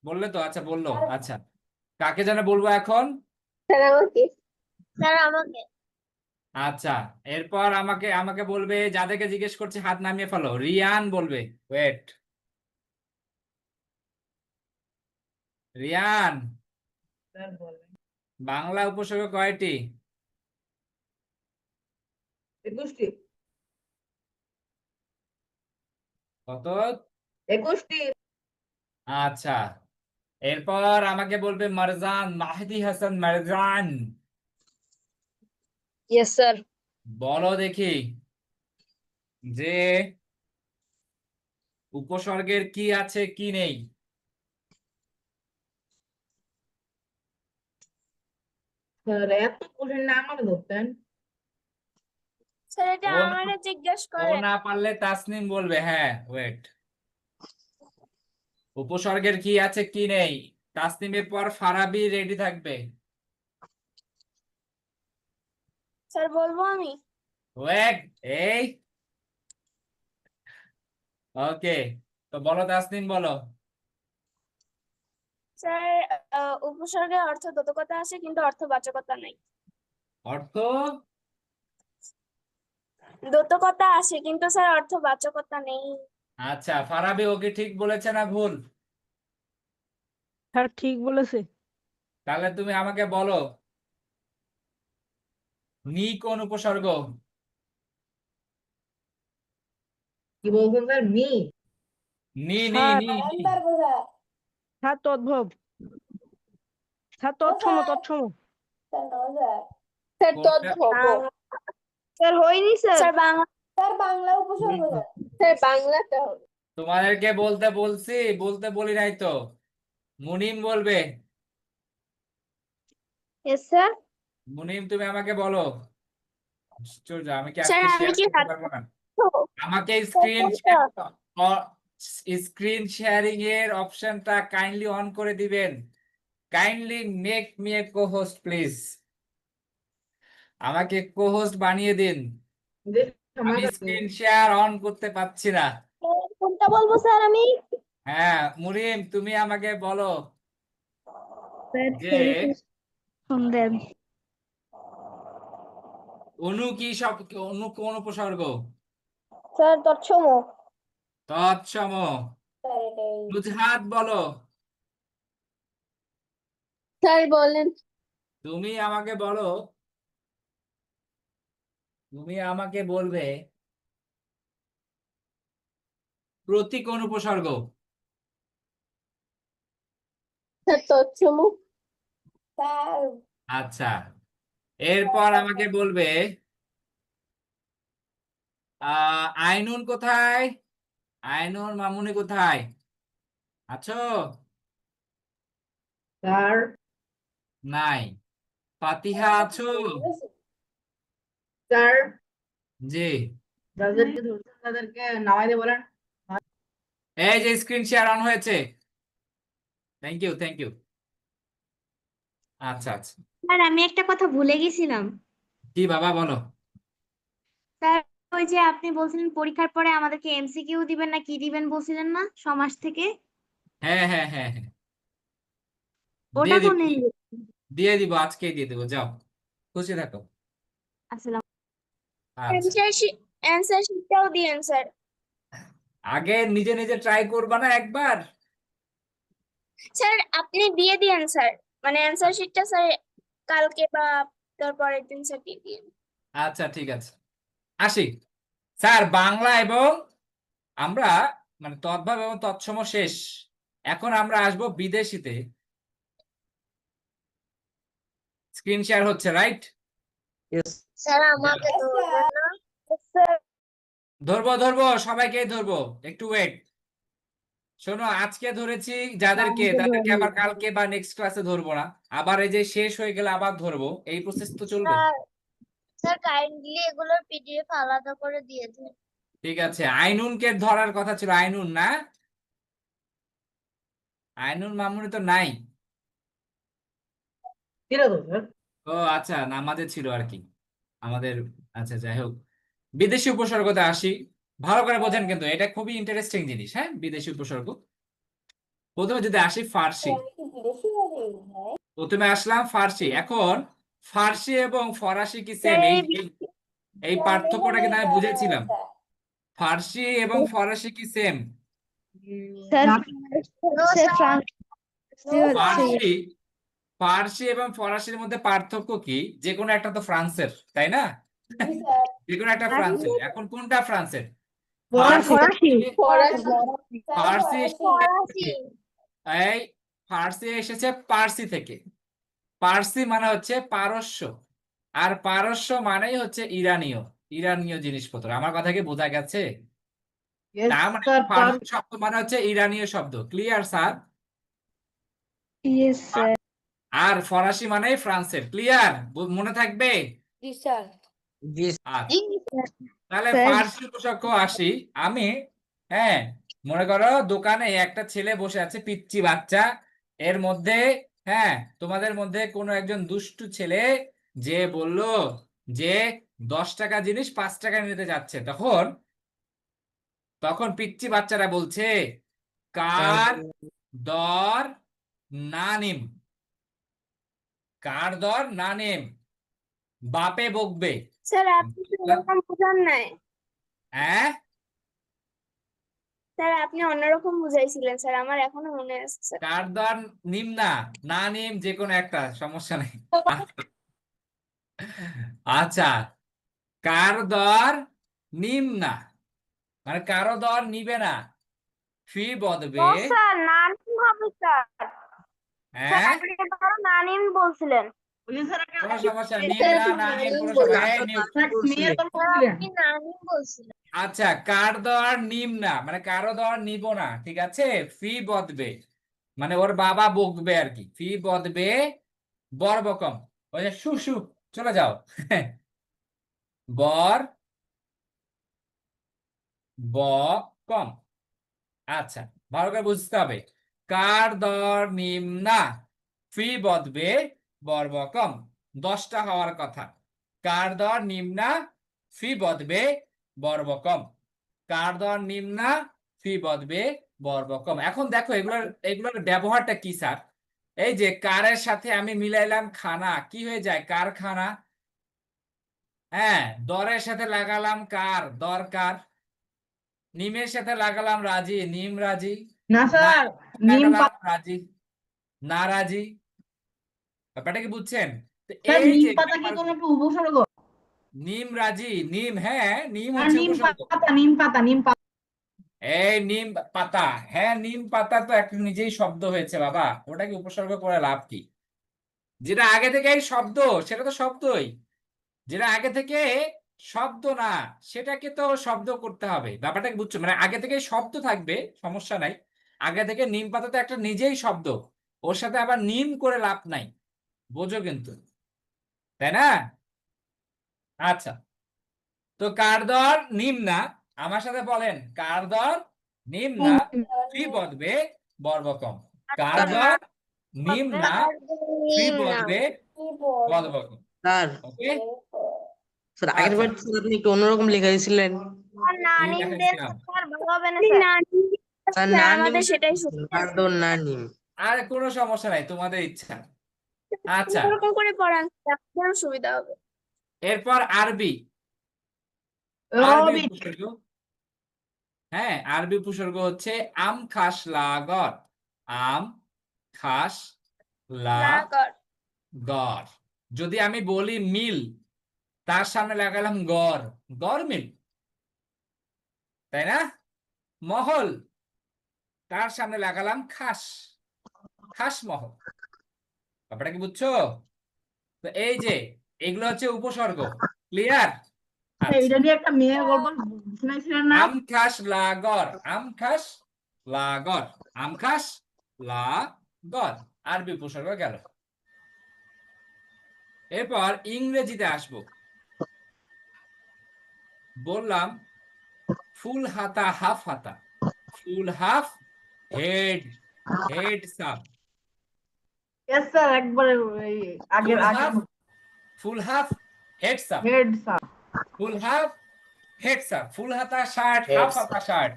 বললে তো? আচ্ছা বললো। আচ্ছা কাকে যেন বলবো এখন? স্যার আমাকে। স্যার আমাকে। আচ্ছা এরপর আমাকে আমাকে বলবে, যাদেরকে জিজ্ঞেস করছি হাত নামিয়ে ফেলো। রিয়ান বলবে। ওয়েট, রিয়ান, স্যার বলেন। বাংলা উপসর্গ কয়টি? 21টি। কত? 21টি। আচ্ছা এরপর আমাকে বলবে মারজান, মাহদি হাসান মারজান। Yes sir. বলো দেখি যে উপসর্গের কি আছে কি নেই? স্যার এত কঠিন না আমাকে ধরতেন। স্যার এটা ও না, আমারে জিজ্ঞেস ও করেন। না পারলে তাসনিম বলবে। হ্যাঁ ওয়েট, উপসর্গের কি আছে কি নেই? তাসনিমের পর ফারাবি রেডি থাকবে। স্যার বলবো আমি। ওয়েট, এই ওকে, তো বলো তাসনিম বলো। স্যার উপসর্গের অর্থ দ্যোতকতা আছে কিন্তু অর্থবাচকতা নাই। অর্থ? দ্যোতকতা আছে কিন্তু স্যার অর্থবাচকতা নেই। আচ্ছা ফারাবি ওকে ঠিক বলেছে না ভুল? স্যার ঠিক বলেছে। তাহলে তুমি আমাকে বলো নি কোন উপসর্গ? কি বলছেন স্যার? মি। নি নি স্যার নি নি। স্যার তদ্ভব। স্যার তৎসম। স্যার কোনটা? তদ্ভব। স্যার হয়নি sir. Sir Bangla. Sir Bangla ভুল উপসর্গ তো। স্যার বাংলাটা হবে। তোমাদেরকে বলতে বলছি, বলতে বলি নাই তো। মুনিম বলবে। Yes sir. মুনিম তুমি আমাকে বলো। আশ্চর্য, আমি কি স্যার আজকে আমি শেয়ার কি করতে হাত পারবো না? দেবো? আমাকে স্যার কোনটা? স্ক্রিন শেয়ারিং এর অপশনটা কাইন্ডলি অন করে দিবেন। Kindly make me a cohost please. আমাকে কো-হোস্ট বানিয়ে দিন। যে আমি সমাজ আছে। স্ক্রিন শেয়ার অন করতে পারছি না। কোনটা বলবো স্যার আমি? হ্যাঁ মুরিম তুমি আমাকে বলো স্যার যে দেন। অনু কি সব, অনু কোন উপসর্গ? স্যার তৎসম। তৎসম। স্যার এটাই। নুজহাত বলো। স্যার বলেন। তুমি আমাকে বলো, তুমি আমাকে বলবে প্রতি কোন উপসর্গ? স্যার তৎসম। স্যার আচ্ছা এরপর আমাকে বলবে আইনুন কোথায়? আইনুন মামুনি কোথায় আছো? স্যার নাই। ফাতিহা আছো? স্যার জি। যাদেরকে ধরছেন তাদেরকে নামাইতে বলেন। এই যে স্ক্রিন শেয়ার অন হয়েছে। Thank you, thank you. আচ্ছা আচ্ছা, স্যার আমি একটা কথা ভুলে গেছিলাম। কি বাবা বলো। স্যার ওই যে আপনি বলছিলেন পরীক্ষার পরে আমাদেরকে এমসিকিউ দিবেন না কি দিবেন বলছিলেন না সমাজ থেকে, হ্যাঁ হ্যাঁ হ্যাঁ হ্যাঁ, ওটা দিয়ে দিব, কোন দিন দিয়ে দিব, আজকেই দিয়ে দেবো, যাও খুশি থাকো। আসসালাম। আচ্ছা, অ্যানসার শিটটাও দিয়েন স্যার। আগে নিজে নিজে ট্রাই করবা না একবার? স্যার আপনি দিয়ে দিয়েন স্যার, মানে অ্যানসার শিটটা স্যার কালকে বা তারপরের দিন স্যার দিয়ে দিয়েন। আচ্ছা ঠিক আছে, আসি। স্যার বাংলা এবং আমরা মানে তদ্ভব এবং তৎসম শেষ। এখন আমরা আসবো বিদেশিতে। স্ক্রিন শেয়ার হচ্ছে, রাইট? Yes. স্যার আমাকে ধরবেন না? ধরবো ধরবো, সবাইকেই ধরবো, একটু ওয়েট। শোনো, আজকে ধরেছি যাদেরকে, তাদেরকে আবার কালকে বা নেক্সট ক্লাসে ধরবো না। আবার এই যে শেষ হয়ে গেলে আবার ধরবো, এই প্রসেস তো চলবে। স্যার কাইন্ডলি এগুলোর পিডিএফ আলাদা করে দিয়ে দিন। ঠিক আছে, আইনুনকে ধরার কথা ছিল, আইনুন না? আইনুন মামুনি তো নাই। ঠিক আছে স্যার। ও আচ্ছা, নামাজে ছিল আর কি আমাদের। আচ্ছা যাই হোক, বিদেশি উপসর্গতে আসি। ভালো করে বোঝেন কিন্তু, এটা খুবই ইন্টারেস্টিং জিনিস। হ্যাঁ, বিদেশি উপসর্গ। প্রথমে যদি আসি ফার্সি, প্রথমে আসলাম ফার্সি। এখন ফার্সি এবং ফরাসি কি সেম? এই পার্থক্যটা কিন্তু আমি বুঝেছিলাম। ফার্সি এবং ফরাসি কি সেম? স্যার ফার্সি, ফার্সি এবং ফরাসির মধ্যে পার্থক্য কি? যে কোনো একটা তো ফ্রান্সের, তাই না? যে কোনো একটা ফ্রান্সের। এখন কোনটা ফ্রান্সের? ফরাসি। ফার্সি ফরাসি। এই ফার্সি এসেছে পার্সি থেকে। পার্সি মানে হচ্ছে পারস্য, আর পারস্য মানেই হচ্ছে ইরানীয়। ইরানীয় জিনিসপত্র। আমার কথা কি বোঝা গেছে? Yes, তার মানে স্যার, ফার্সি শব্দ মানে হচ্ছে ইরানীয় শব্দ। Clear sir? Yes sir. আর ফরাসি মানে ফ্রান্সের। ক্লিয়ার? মনে থাকবে? জি স্যার। Yes. আচ্ছা, তাহলে স্যার। ফার্সি উপসর্গ আসি আমি। হ্যাঁ, মনে করো দোকানে একটা ছেলে বসে আছে, পিচ্চি বাচ্চা। এর মধ্যে, হ্যাঁ, তোমাদের মধ্যে কোনো একজন দুষ্টু ছেলে যে বলল যে 10 টাকা জিনিস 5 টাকা নিতে যাচ্ছে, তখন তখন পিচ্চি বাচ্চারা বলছে কার দর না নিম, কার দর না নিম, বাপে বকবে। স্যার আপনি তো এরকম বুঝান নাই। হ্যাঁ, স্যার আপনি অন্যরকম বুঝাইছিলেন স্যার, আমার এখনো মনে আছে স্যার। কার দর নিম না, না নিম, যে কোনো একটা, সমস্যা নেই। আচ্ছা, কার দর নিম না মানে কারো দর নিবে না, ফি বদবে। স্যার নানিম হবে স্যার। হ্যাঁ, নানিম বলছিলেন। ওই যে স্যার কোনো সমস্যা, নিম স্যার, না, না নিম, কোনো সমস্যা এই নিউ- মেয়ের কথা বলছিলেন। আপনি নানিম বলছিলেন। আচ্ছা, কার দর নিম না মানে কারো দর নিব না, ঠিক আছে? ফি বদবে মানে ওর বাবা বকবে আর কি। ফি বদবে বর বকম, ওই যে শু শু, চলে যাও। বর বকম। আচ্ছা, ভালো করে বুঝতে হবে। কার দর নিম না, ফি বদবে বর বকম, 10টা হওয়ার কথা। কার দর নিম না, ফি বদবে বর বকম, কার দর নিম না, ফি বদবে বর বকম। এখন দেখো এগুলোর এগুলোর ব্যবহারটা কি স্যার? এই যে কারের সাথে আমি মিলাইলাম খানা, কি হয়ে যায়? কারখানা। হ্যাঁ, দরের সাথে লাগালাম কার, দরকার। নিমের সাথে লাগালাম রাজি, নিম রাজি। না না স্যার, নিম লাগালাম পাতা। রাজি, না রাজি। ব্যাপারটা কি বুঝছেন? তো স্যার, এই নিম যে পাতা কি কোনো একটা উপসর্গ? নিম রাজি, নিম, হ্যাঁ নিম আর হচ্ছে নিম উপসর্গ। পাতা, নিম পাতা, নিম পাতা। এই নিম পাতা, হ্যাঁ নিম পাতা তো একটা নিজেই শব্দ হয়েছে বাবা, ওটাকে উপসর্গ করে লাভ কি? যেটা আগে থেকে এই শব্দ, সেটা তো শব্দই। যেটা আগে থেকে শব্দ না, সেটাকে তো শব্দ করতে হবে। ব্যাপারটাকে বুঝছো? মানে আগে থেকে শব্দ থাকবে, সমস্যা নাই। আগে থেকে নিম পাতা তো একটা নিজেই শব্দ, ওর সাথে আবার নিম করে লাভ নাই, বোঝো কিন্তু, তাই না? আচ্ছা, তো কার দর নিম না, আমার সাথে বলেন, কার দর নিম না, ত্রিপদবে বর্বকম। কার স্যার দর নিম না, নিম না ত্রিপদবে বর্বকম। স্যার ওকে, স্যার আগের আচ্ছা, বার স্যার আপনি একটু অন্যরকম লেখা দিয়েছিলেন। না কি নিম দেন দেখাইছিলাম? স্যার ভালো হবে না আপনি স্যার। না নিম স্যার স্যার, না নিম, আমাদের সেটাই শুনতে হবে। কার্ডন না নিম। আর কোনো সমস্যা নাই, তোমাদের ইচ্ছা। আচ্ছা, এরকম করে পড়ান, আপনারও সুবিধা হবে। এরপর আরবি। আরবি রবি উপসর্গ, হ্যাঁ, আরবি উপসর্গ হচ্ছে আম খাস লাগর। আম খাস লাগর, লাগর। যদি আমি বলি মিল, তার সামনে লাগালাম গড়, গড় মিল, তাই না? মহল, তার সামনে লাগালাম খাস, খাস মহল। ব্যাপারটা কি বুঝছো? তো এই যে এগুলো হচ্ছে উপসর্গ, ক্লিয়ার? আচ্ছা, এটা নিয়ে একটা মেয়ের গল্প শুনাইছিলেন না? আম খাস লাগর, আম খাস লাগর, আম খাস লাগর, আরবি উপসর্গ গেল। এরপর ইংরেজিতে আসবো। বললাম ফুল হাতা হাফ হাতা, full half head, head sub, yes sir, একবারে এই আগের ফুল আগের half, full half head sub, head sir. Full half head sub, full হাতা শার্ট, হাফ হাতা শার্ট।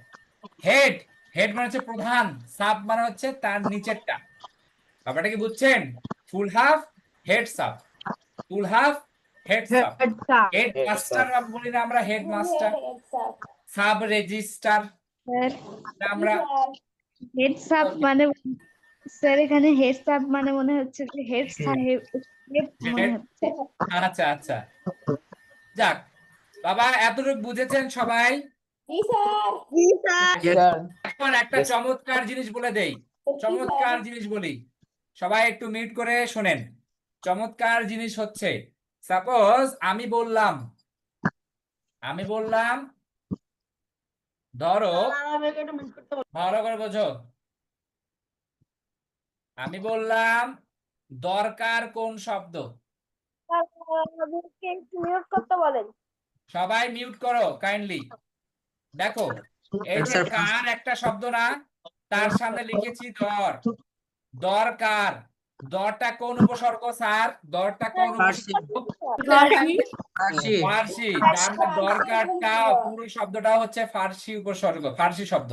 হেড, হেড মানে হচ্ছে প্রধান, সাব মানে হচ্ছে তার নিচেরটা। ব্যাপারটা কি বুঝছেন? ফুল হাফ হেড সাব, ফুল half head sub. Head sir. Head master বলি না আমরা, head master, sub registrar sir আমরা। হেডস আপ মানে, স্যার এখানে হেডস আপ মানে মনে হচ্ছে যে হেড সাহেব মনে হচ্ছে। আচ্ছা আচ্ছা, যাক বাবা, এতটুকু বুঝেছেন সবাই? জি স্যার। এখন একটা চমৎকার জিনিস বলে দেই, চমৎকার জিনিস বলি, সবাই একটু মিউট করে শোনেন। চমৎকার জিনিস হচ্ছে, সাপোজ আমি বললাম, আমি বললাম, ধরো, ভালো করে বোঝো, আমি বললাম দরকার কোন শব্দ? আমাদেরকে একটু মিউট করতে বলেন। সবাই মিউট করো কাইন্ডলি। দেখো, এই যে স্যার কার একটা শব্দ না, তার সামনে লিখেছি দর, দরকার। দরটা কোন উপসর্গ স্যার? দরটা কোন ফার্সি, উপসর্গ? ফার্সি। ফার্সি। তার মানে দরকারটা, পুরো শব্দটা হচ্ছে ফার্সি উপসর্গ, ফার্সি শব্দ।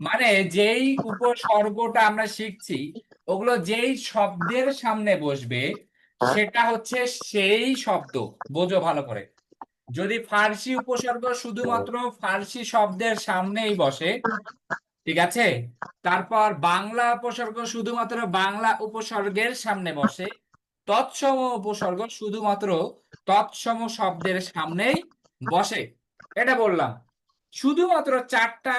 মানে যেই উপসর্গটা আমরা শিখছি, ওগুলো যেই শব্দের সামনে বসবে, সেটা হচ্ছে সেই শব্দ। বোঝো ভালো করে, যদি ফার্সি উপসর্গ শুধুমাত্র ফার্সি শব্দের সামনেই বসে, ঠিক আছে, তারপর বাংলা উপসর্গ শুধুমাত্র বাংলা উপসর্গের সামনে বসে, তৎসম উপসর্গ শুধুমাত্র তৎসম শব্দের সামনেই বসে, এটা বললাম। শুধুমাত্র 4টা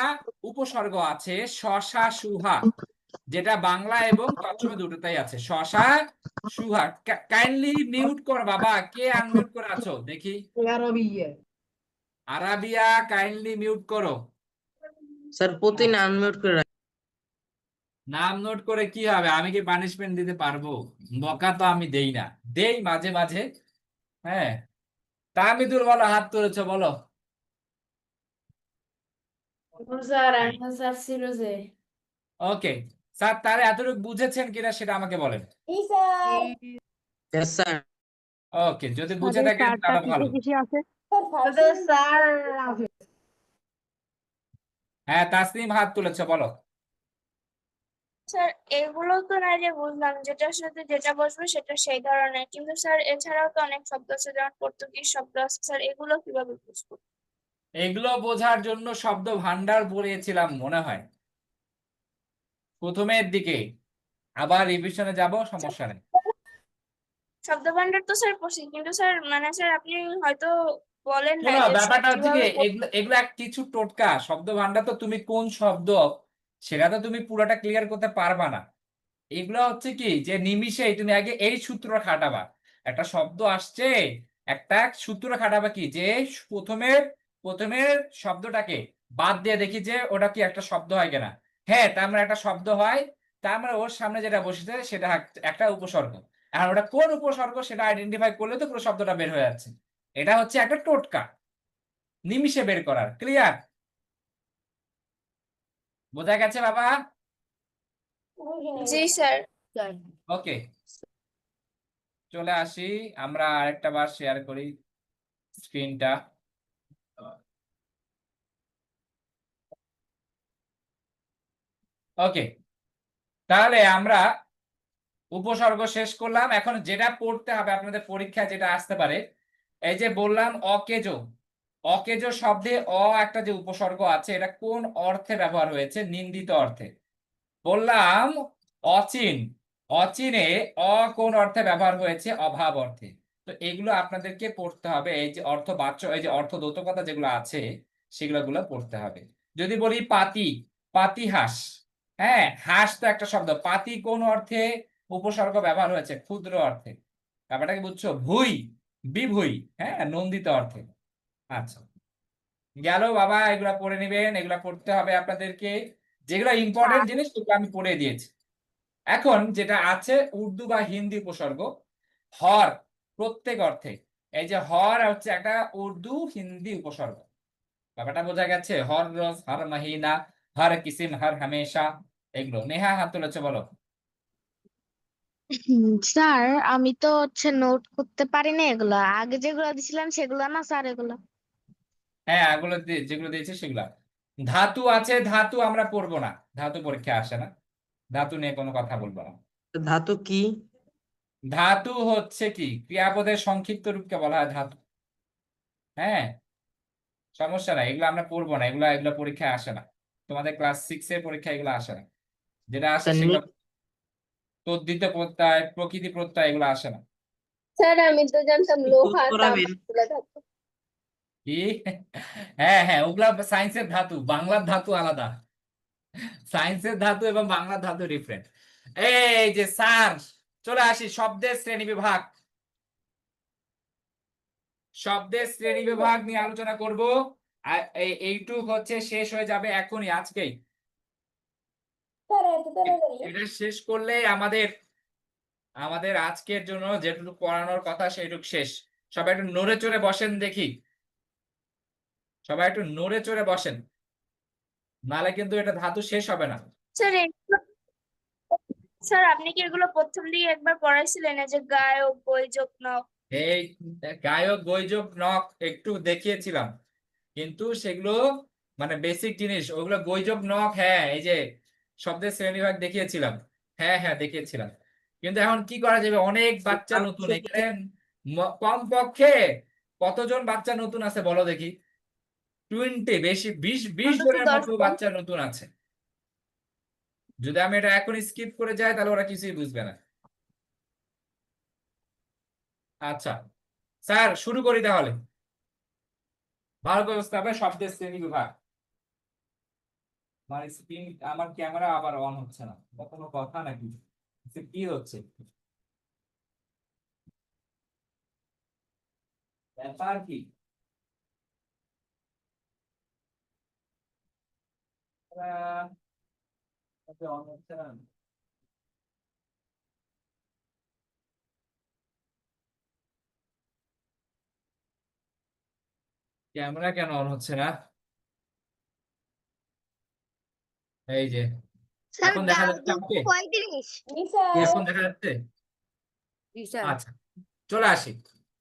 উপসর্গ আছে, শশা সুহা, যেটা বাংলা এবং তৎসম দুটোতেই আছে, শশা সুহা। কাইন্ডলি মিউট কর বাবা, কে আনমিউট করে আছো দেখি? রবি আরাবিয়া, কাইন্ডলি মিউট করো। স্যার প্রতিদিন আনমিউট করে রাখেন। নাম নোট করে কি হবে? আমি কি পানিশমেন্ট দিতে পারবো? বকা তো আমি দেই না, দেই মাঝে মাঝে। হ্যাঁ, তামিদুল বলো, হাত তুলেছো, বলো। স্যার অ্যান্সার ছিল যে ওকে স্যার, তাহলে এতটুকু বুঝেছেন কিনা সেটা আমাকে বলেন। Yes, sir. ওকে, যদি বুঝে থাকেন তাহলে ভালো। স্যার হ্যাঁ, তাসনিম হাত তুলেছো, বলো। স্যার এগুলো তো না, যে বুঝলাম যেটার সাথে যেটা বসবে সেটা সেই ধরনের, কিন্তু স্যার এছাড়াও তো অনেক শব্দ আছে, যেমন পর্তুগিজ শব্দ আছে স্যার, এগুলো কিভাবে বুঝবো? এগুলো বোঝার জন্য শব্দ ভান্ডার পড়িয়েছিলাম মনে হয় প্রথমের দিকে, আবার রিভিশনে যাব, সমস্যা নেই। শব্দ ভান্ডার তো স্যার পড়ছি, কিন্তু স্যার মানে স্যার আপনি হয়তো বলেন নাই শোনো, যে ব্যাপারটা হচ্ছে কি, কিভাবে এগুলো এগুলো কিছু টোটকা। শব্দ ভান্ডার তো তুমি কোন শব্দ, সেটা তো তুমি পুরোটা ক্লিয়ার করতে পারবা না। এগুলো হচ্ছে কি, যে নিমিষেই তুমি আগে এই সূত্র খাটাবা, একটা শব্দ আসছে, একটা সূত্র খাটাবে কি, যে প্রথমের প্রথমের শব্দটাকে বাদ দিয়ে দেখি যে ওটা কি একটা শব্দ হয় কিনা। হ্যাঁ, তার মানে একটা শব্দ হয়, তার মানে ওর সামনে যেটা বসেছে সেটা একটা উপসর্গ। আর ওটা কোন উপসর্গ সেটা আইডেন্টিফাই করলে তো পুরো শব্দটা বের হয়ে যাচ্ছে। এটা হচ্ছে একটা টোটকা, নিমিষে বের করার। ক্লিয়ার? বোঝা গেছে বাবা? জি স্যার। ওকে, চলে আসি, আমরা আরেকটা বার শেয়ার করি স্ক্রিনটা। ওকে, তাহলে আমরা উপসর্গ শেষ করলাম। এখন যেটা পড়তে হবে আপনাদের পরীক্ষায়, যেটা আসতে পারে, এই যে বললাম অকেজো, অকেজো শব্দে একটা যে উপসর্গ আছে, এটা কোন অর্থে ব্যবহার হয়েছে? নিন্দিত অর্থে। বললাম অচিন, অচিনে কোন অর্থে ব্যবহার হয়েছে? অভাব অর্থে। তো এগুলো আপনাদেরকে পড়তে হবে। এই যে অর্থবাচ্য, এই যে অর্থদ্যোতকতা যেগুলো আছে সেগুলো পড়তে হবে। যদি বলি পাতি, পাতিহাস, হ্যাঁ, হাস তো একটা শব্দ, পাতি কোন অর্থে উপসর্গ ব্যবহার হয়েছে? ক্ষুদ্র অর্থে। ব্যাপারটা কি বুঝছো? ভুই, বিভুই, হ্যাঁ, নন্দিত অর্থে। আচ্ছা, গেল বাবা, এগুলা পড়ে নেবেন, এগুলা পড়তে হবে আপনাদেরকে। যেগুলো ইম্পর্টেন্ট জিনিস সেগুলো আমি পড়ে দিয়েছি। এখন যেটা আছে উর্দু বা হিন্দি উপসর্গ, হর, প্রত্যেক অর্থে। এই যে হর হচ্ছে একটা উর্দু হিন্দি উপসর্গ। ব্যাপারটা বোঝা গেছে? হর রোজ, হর মহিনা, হর কিসিম, হর হামেশা, এগুলো। নেহা হাত তুলেছে, বলো। স্যার আমি তো নোট করতে পারি না এগুলো, আগে যেগুলো দিছিলাম সেগুলো না স্যার এগুলো। হ্যাঁ, এগুলো যেগুলো দিয়েছে সেগুলা। ধাতু আছে, ধাতু আমরা পড়বো না, ধাতু পরীক্ষা আসে না, ধাতু নিয়ে কোনো কথা বলবো না। ধাতু কি? ধাতু হচ্ছে কি, ক্রিয়াপদের সংক্ষিপ্ত রূপকে বলা হয় ধাতু। হ্যাঁ, সমস্যা নাই, এগুলো আমরা পড়বো না, এগুলো এগুলো পরীক্ষায় আসে না। তোমাদের ক্লাস 6 এর পরীক্ষা এগুলো আসে না। যেটা আসে সেগুলো তদ্ধিত প্রত্যয়, প্রকৃতি প্রত্যয়, এগুলো আসে না। স্যার আমি তো জানতাম লোহা, করাবেন? তামা ধাতু। কি? হ্যাঁ হ্যাঁ, ওগুলা সায়েন্সের ধাতু, বাংলার ধাতু আলাদা। সায়েন্সের ধাতু এবং বাংলার ধাতু ডিফারেন্ট। এই যে স্যার, চলে আসি শব্দের শ্রেণী বিভাগ। শব্দের শ্রেণী বিভাগ নিয়ে আলোচনা করব। আর এইটুক হচ্ছে শেষ হয়ে যাবে এখনই, আজকেই। এটা শেষ করলে আমাদের আমাদের আজকের জন্য যেটুকু পড়ানোর কথা সেইটুকু শেষ। সবাই একটু নড়ে চড়ে বসেন দেখি, সবাই একটু নড়ে চড়ে বসেন, নাহলে কিন্তু এটা ধাতু শেষ হবে না। স্যার স্যার আপনি কি এগুলো প্রথম দিকে একবার পড়াইছিলেন, এই যে গায়ক, বৈযোগ, নক? এই গায়ক, বৈযোগ, নক একটু দেখিয়েছিলাম, কিন্তু সেগুলো মানে বেসিক জিনিস, ওগুলো বৈযোগ, নক, হ্যাঁ, এই যে শব্দের শ্রেণীবিভাগ দেখিয়েছিলাম। হ্যাঁ হ্যাঁ, দেখিয়েছিলাম। কিন্তু এখন কি করা যাবে, অনেক বাচ্চা নতুন এখানে। কমপক্ষে কতজন বাচ্চা নতুন আছে বলো দেখি? 20, বেশি 20 জনের মতো বাচ্চা নতুন আছে। যদি আমি এটা এখন স্কিপ করে যাই তাহলে ওরা কিছুই বুঝবে না। আচ্ছা স্যার, শুরু করি তাহলে। ভালো ব্যবস্থা হবে, শব্দের শ্রেণী বিভাগ। আমার স্ক্রিন, আমার ক্যামেরা আবার অন হচ্ছে না, কোনো কথা নাকি? কি হচ্ছে ব্যাপার কি? অন হচ্ছে না। ক্যামেরা কেন অন হচ্ছে না? এই যে, এখন দেখা যাচ্ছে আমাকে? 35। এখন দেখা যাচ্ছে? আচ্ছা, চলে আসি।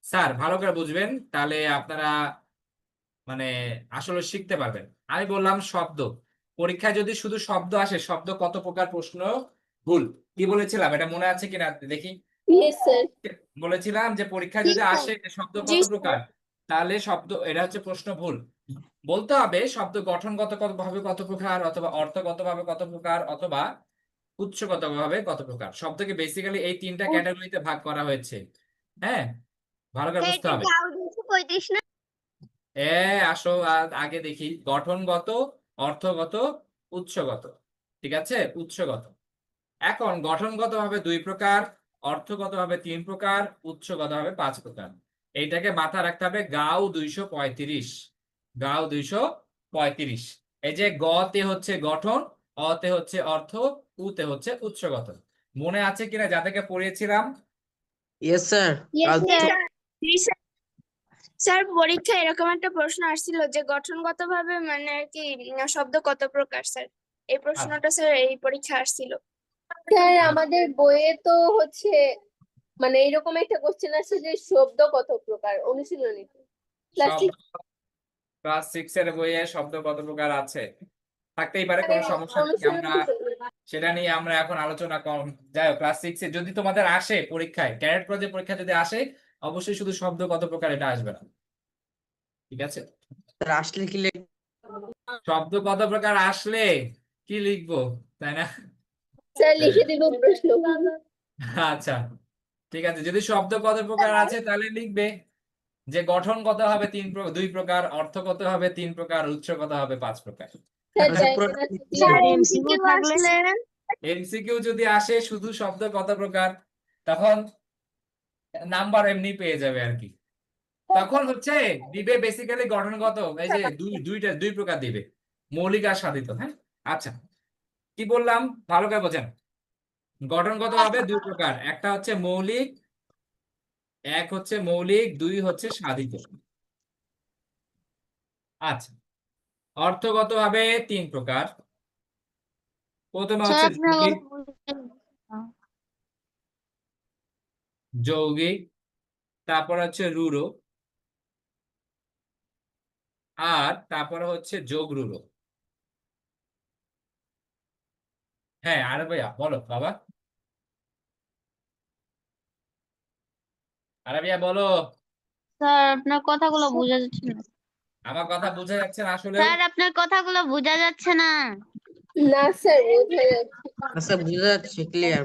স্যার ভালো করে বুঝবেন, তাহলে আপনারা মানে আসলে শিখতে পারবেন। আমি বললাম শব্দ, পরীক্ষায় যদি শুধু শব্দ আসে, শব্দ কত প্রকার, প্রশ্ন ভুল। কি বলেছিলাম এটা মনে আছে কিনা দেখি? Yes sir. বলেছিলাম যে পরীক্ষায় যদি আসে শব্দ জি কত স্যার। প্রকার, তাহলে শব্দ, এটা হচ্ছে প্রশ্ন ভুল। বলতে হবে শব্দ গঠনগত ভাবে কত প্রকার, অথবা অর্থগত ভাবে কত প্রকার, অথবা উৎসগত ভাবে কত প্রকার। শব্দকে বেসিক্যালি এই 3টা ক্যাটাগরিতে ভাগ করা হয়েছে। হ্যাঁ, ভালো করে বুঝতে হবে। 35 না? আসো, আগে দেখি গঠনগত, অর্থগত, উৎসগত। ঠিক আছে, উৎসগত। এখন গঠনগত ভাবে 2 প্রকার, অর্থগত ভাবে 3 প্রকার, উৎসগত ভাবে 5 প্রকার। এইটাকে মাথায় রাখতে হবে, গাও 235, গাও 235। এই যে গতে হচ্ছে গঠন, অতে হচ্ছে অর্থ, উতে হচ্ছে উৎস গঠন। মনে আছে কিনা যাদেরকে পড়িয়েছিলাম? Yes sir. Yes, sir. Sir পরীক্ষায় এরকম একটা প্রশ্ন আসছিল যে গঠনগতভাবে মানে আর কি শব্দ কত প্রকার স্যার, এই প্রশ্নটা স্যার এই পরীক্ষা আসছিল। স্যার আমাদের বইয়ে তো হচ্ছে মানে এরকম একটা কোশ্চেন আছে যে শব্দ কত প্রকার অনুশীলনীতে ক্লাস শব্দ ক্লাস 6 এর বইয়ে শব্দ কত প্রকার আছে, থাকতেই পারে, কোনো সমস্যা নেই। আমরা সেটা নিয়ে আমরা এখন আলোচনা কম। যাই হোক, ক্লাস 6 এ যদি তোমাদের আসে পরীক্ষায়, ক্যাডেট প্রজেক্ট পরীক্ষা যদি আসে, অবশ্যই শুধু শব্দ কত প্রকার এটা আসবে না, ঠিক আছে? স্যার আসলে কি শব্দ কত প্রকার আসলে কি লিখবো, তাই না? স্যার লিখে দিব প্রশ্ন। আচ্ছা ঠিক আছে, যদি শব্দ কত প্রকার আছে তাহলে লিখবে যে গঠন কত হবে 2 প্রকার, অর্থ কত হবে 3 প্রকার, উৎস কত হবে 5 প্রকার। স্যার আচ্ছা, জায়গা আছে স্যার clear? এমসিকিউ আসলে এমসিকিউ যদি আসে শুধু শব্দ কত প্রকার, তখন নাম্বার এমনি পেয়ে যাবে আর কি। তখন হচ্ছে দিবে বেসিক্যালি গঠনগত, এই যে দুই প্রকার দিবে, মৌলিক আর সাধিত। হ্যাঁ আচ্ছা, কি বললাম ভালো করে বোঝেন। গঠনগত হবে 2 প্রকার, একটা হচ্ছে মৌলিক, এক হচ্ছে মৌলিক, 2 হচ্ছে সাধিত। আচ্ছা, অর্থগত হবে 3 প্রকার। প্রথমে স্যার হচ্ছে আপনার যৌগিক, কথা বুঝতে- যৌগিক, তারপর হচ্ছে রূঢ়, আর তারপরে হচ্ছে যোগ রূঢ়। হ্যাঁ আরে ভাইয়া বলো বাবা, আরে ভাইয়া বলো। স্যার আপনার কথাগুলো বোঝা যাচ্ছে না। আমার কথা বোঝা যাচ্ছে না আসলে? স্যার আপনার কথাগুলো বোঝা যাচ্ছে না। না স্যার বোঝা যাচ্ছে। আচ্ছা বোঝা যাচ্ছে ক্লিয়ার।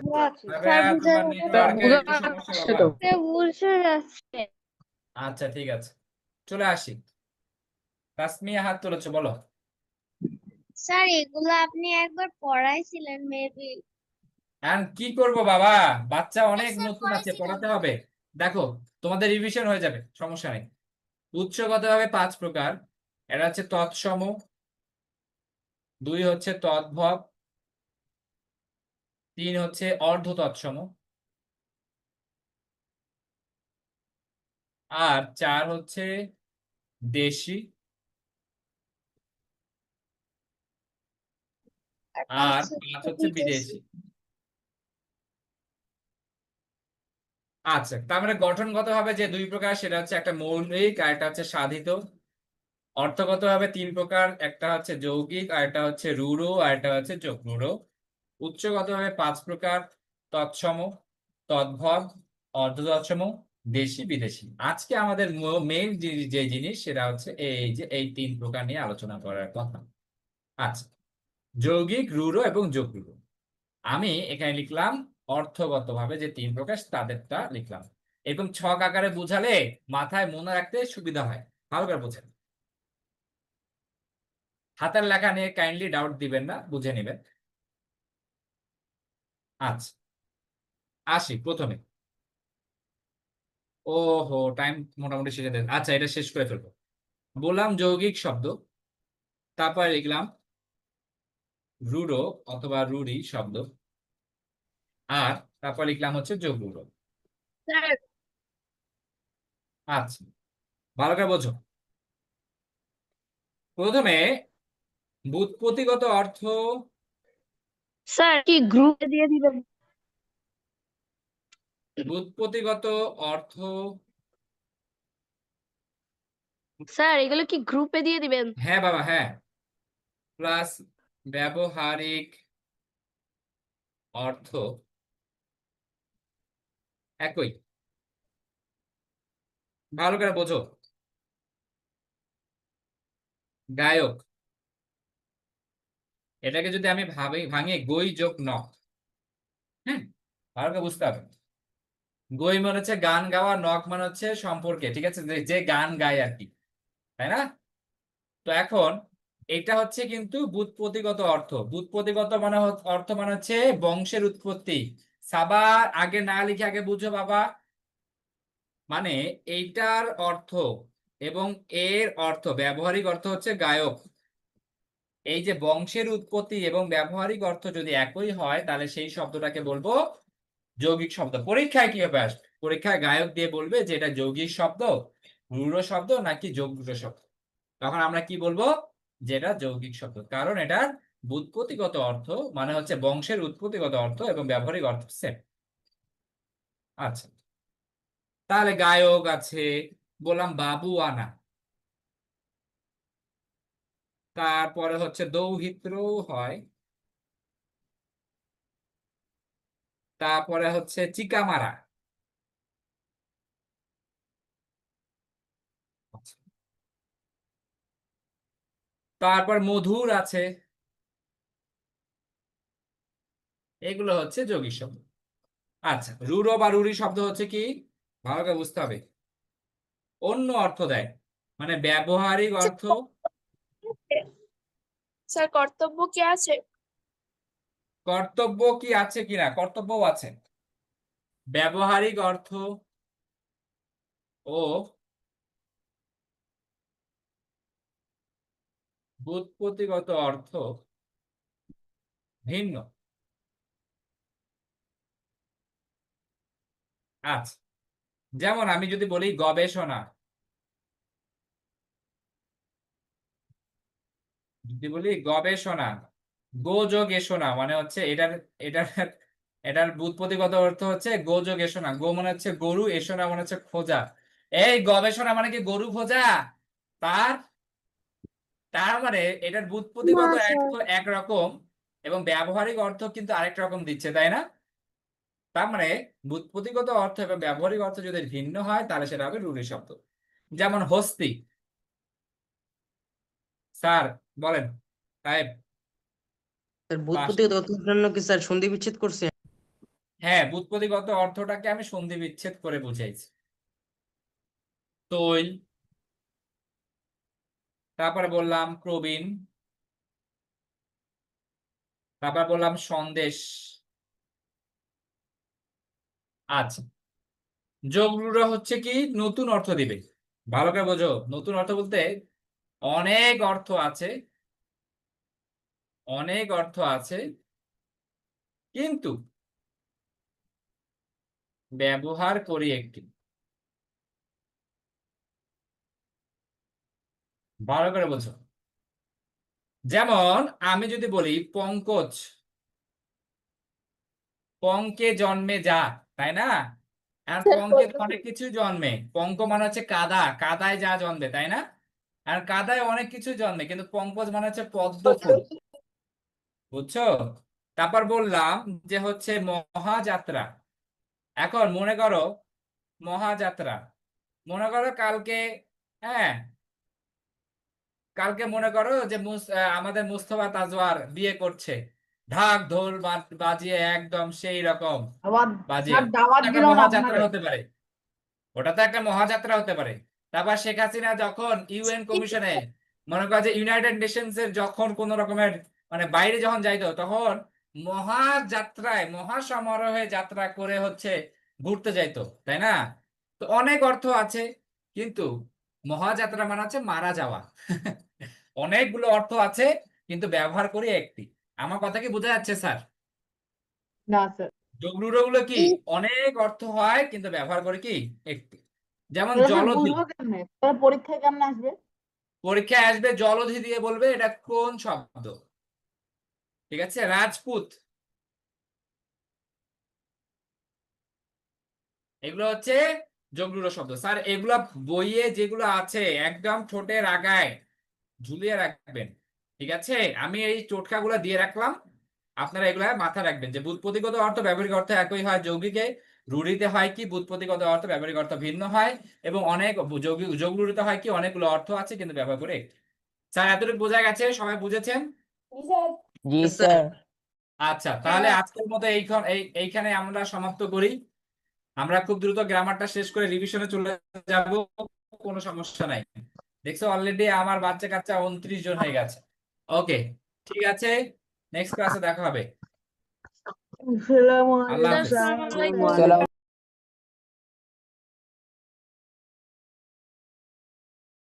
স্যার বুঝা তোমার নেটওয়ার্কের একটু সমস্যা বাবা। বুঝা যাচ্ছে। আচ্ছা ঠিক আছে, চলে আসি। তাসমিয়া হাত তুলেছো, বলো। স্যার এগুলো আপনি একবার পড়াইছিলেন মেবি। এখন কি করব বাবা, বাচ্চা অনেক নতুন আছে, পড়াতে হবে। দেখো তোমাদের রিভিশন হয়ে যাবে, সমস্যা নেই। উৎসগত হবে 5 প্রকার, এটা হচ্ছে তৎসম, 2 হচ্ছে তদ্ভব, 3 হচ্ছে অর্ধ তৎসম, আর 4 হচ্ছে দেশি, আর 5 হচ্ছে বিদেশি। আচ্ছা, তার মানে গঠনগত হবে যে 2 প্রকার, সেটা হচ্ছে একটা মৌলিক আর একটা হচ্ছে সাধিত। অর্থগত হবে 3 প্রকার, একটা হচ্ছে যৌগিক আর একটা হচ্ছে রূঢ় আর একটা হচ্ছে যোগ রূঢ়। উৎসগত হবে 5 প্রকার, তৎসম, তদ্ভব, অর্ধ তৎসম, দেশি, বিদেশি। আজকে আমাদের মেইন যে জিনিস সেটা হচ্ছে এই যে এই 3 প্রকার নিয়ে আলোচনা করার কথা। আচ্ছা, যৌগিক, রূঢ় এবং যোগ রূঢ়। আমি এখানে লিখলাম অর্থগতভাবে যে 3 প্রকার তাদেরটা লিখলাম। এরকম ছক আকারে বুঝালে মাথায় মনে রাখতে সুবিধা হয়, ভালো করে বোঝেন। হাতের লেখা নিয়ে কাইন্ডলি ডাউট দিবেন না, বুঝে নেবেন। আচ্ছা আসি প্রথমে। ওহো টাইম মোটামুটি শেষে দেন। আচ্ছা এটা শেষ করে ফেলবো। বললাম যৌগিক শব্দ, তারপরে লিখলাম রূঢ় অথবা রূঢ়ি শব্দ, আর তারপর লিখলাম হচ্ছে যোগ রূঢ়। স্যার আচ্ছা ভালো করে বোঝো। প্রথমে ব্যুৎপত্তিগত অর্থ, স্যার কি গ্রুপে দিয়ে দিবেন? ব্যুৎপত্তিগত অর্থ, স্যার এগুলো কি গ্রুপে দিয়ে দিবেন? হ্যাঁ বাবা হ্যাঁ, প্লাস ব্যবহারিক অর্থ একই। ভালো করে বোঝো। গায়ক, এটাকে যদি আমি ভাঙে গই যোগ ন, হ্যাঁ ভালো করে বুঝতে হবে। গই মানে হচ্ছে গান গাওয়া, নক মানে হচ্ছে সম্পর্কে, ঠিক আছে, যে গান গায় আর কি, তাই না? তো এখন এটা হচ্ছে কিন্তু ব্যুৎপত্তিগত অর্থ। ব্যুৎপত্তিগত মানে অর্থ মানে হচ্ছে বংশের উৎপত্তি। সাবা আগে না লিখে আগে বুঝো বাবা, মানে এইটার অর্থ এবং এর অর্থ, ব্যবহারিক অর্থ হচ্ছে গায়ক। এই যে বংশের উৎপত্তি এবং ব্যবহারিক অর্থ যদি একই হয় তাহলে সেই শব্দটাকে বলবো যৌগিক শব্দ। পরীক্ষায় কিভাবে আসবে? পরীক্ষায় গায়ক দিয়ে বলবে যে এটা যৌগিক শব্দ, রূঢ় শব্দ নাকি যৌগিক শব্দ। তখন আমরা কি বলবো? যে এটা যৌগিক শব্দ, কারণ এটার ব্যুৎপত্তিগত অর্থ মানে হচ্ছে বংশের উৎপত্তিগত অর্থ এবং ব্যবহারিক অর্থ সেম। আচ্ছা, তাহলে গায়ক আছে, বললাম বাবু আনা, তারপরে হচ্ছে দৌহিত্র হয়, তারপরে হচ্ছে চিকামারা। আচ্ছা। তারপর মধুর আছে, এগুলো হচ্ছে যৌগিক শব্দ। আচ্ছা, রূঢ় বা রূঢ়ি শব্দ হচ্ছে কি, ভালো করে বুঝতে হবে, অন্য অর্থ দেয়, মানে ব্যবহারিক অর্থ। স্যার কর্তব্য কি আছে? কর্তব্য কি আছে কিনা, কর্তব্যও আছে। ব্যবহারিক অর্থ ও ব্যুৎপত্তিগত অর্থ ভিন্ন। আচ্ছা, যেমন আমি যদি বলি গবেষণা, যদি বলি গবেষণা, গোযোগেষণা মানে হচ্ছে এটার এটার এটার ব্যুৎপত্তিগত অর্থ হচ্ছে গোযোগেষণা। গো মানে হচ্ছে গরু, এষণা মানে হচ্ছে খোঁজা। এই গবেষণা মানে কি গরু খোঁজা? তার তার মানে এটার না ব্যুৎপত্তিগত স্যার, একরকম এবং ব্যবহারিক অর্থ কিন্তু আরেক রকম দিচ্ছে, তাই না? তার মানে ব্যুৎপত্তিগত অর্থ এবং ব্যবহারিক অর্থ যদি ভিন্ন হয় তাহলে সেটা হবে রূঢ়ি শব্দ। যেমন হস্তি। স্যার বলেন সাহেব। Sir pass. ব্যুৎপত্তিগত অর্থের জন্য কি স্যার সন্ধি বিচ্ছেদ করছে? হ্যাঁ, ব্যুৎপত্তিগত অর্থটাকে আমি সন্ধি বিচ্ছেদ করে বুঝাইছি। তৈল, তারপরে বললাম প্রবীণ, তারপর বললাম সন্দেশ। আচ্ছা, যোগরূঢ় হচ্ছে কি নতুন অর্থ দিবে। ভালো করে বোঝো, নতুন অর্থ বলতে অনেক অর্থ আছে, অনেক অর্থ আছে, কিন্তু ব্যবহার করি একটি। ভালো করে বোঝো, যেমন আমি যদি বলি পঙ্কজ, পঙ্কে জন্মে যা, তাই না? আর স্যার পঙ্কে তো পদ্ম অনেক কিছু জন্মে, পঙ্ক মানে হচ্ছে কাদা, কাদায় যা জন্মে, তাই না? আর কাদায় অনেক কিছু জন্মে, কিন্তু পঙ্কজ মানে হচ্ছে পদ্ম ফুল। বুঝছো? তারপর বললাম যে হচ্ছে মহাযাত্রা। এখন মনে করো মহাযাত্রা, মনে করো কালকে, হ্যাঁ কালকে মনে করো যে আমাদের মুস্তফা তাজওয়ার বিয়ে করছে, ঢাক ঢোল বাজিয়ে একদম সেই রকম আবার বাজিয়ে, স্যার দাওয়াত একটা দিল না মহাযাত্রা আপনারে। হতে পারে, ওটা তো একটা মহাযাত্রা হতে পারে। তারপর শেখ হাসিনা যখন ইউএন কমিশনে, মনে করো যে ইউনাইটেড নেশনস এর যখন কোন রকমের মানে বাইরে যখন যাইতো, তখন মহাযাত্রায় মহাসমারোহে যাত্রা করে হচ্ছে ঘুরতে যাইতো, তাই না? তো অনেক অর্থ আছে, কিন্তু মহাযাত্রা মানে হচ্ছে মারা যাওয়া। অনেকগুলো অর্থ আছে, কিন্তু ব্যবহার করি একটি। আমার কথা কি বোঝা যাচ্ছে স্যার? না স্যার। যোগরূঢ় গুলো কি অনেক অর্থ হয়, কিন্তু ব্যবহার করে কি একটি। যেমন তাহলে স্যার জলধি, বুঝবো কেমনে? তাহলে পরীক্ষায় কেমনে আসবে? পরীক্ষায় আসবে জলধি দিয়ে বলবে এটা কোন শব্দ। ঠিক আছে, রাজপুত, এগুলো হচ্ছে যোগরূঢ় শব্দ। স্যার এগুলা বইয়ে যেগুলো আছে একদম ঠোঁটের আগায় ঝুলিয়ে রাখবেন। ঠিক আছে, আমি এই টোটকাগুলো দিয়ে রাখলাম, আপনারা এগুলা মাথায় রাখবেন যে ব্যুৎপত্তিগত অর্থ ব্যবহারিক অর্থ একই হয় যৌগিকে, রূঢ়িতে হয় কি ব্যুৎপত্তিগত অর্থ ব্যবহারিক অর্থ ভিন্ন হয়, এবং অনেক যৌগিক যোগরূঢ়িতে হয় কি অনেকগুলো অর্থ আছে কিন্তু ব্যবহার করে একটি। স্যার এতটুকু বোঝা গেছে? সবাই বুঝেছেন? জি স্যার। আচ্ছা, তাহলে আজকের মতো এইখানে আমরা সমাপ্ত করি। আমরা খুব দ্রুত গ্রামারটা শেষ করে রিভিশনে চলে যাব, কোনো সমস্যা নাই। দেখছো অলরেডি আমার বাচ্চা কাচ্চা 29 জন হয়ে গেছে। ওকে, ঠিক আছে, নেক্সট ক্লাসে দেখা হবে। আসসালামু আল্লাহ আলাইকুম হাফেজ। স্যার। আসসালামু আলাইকুম।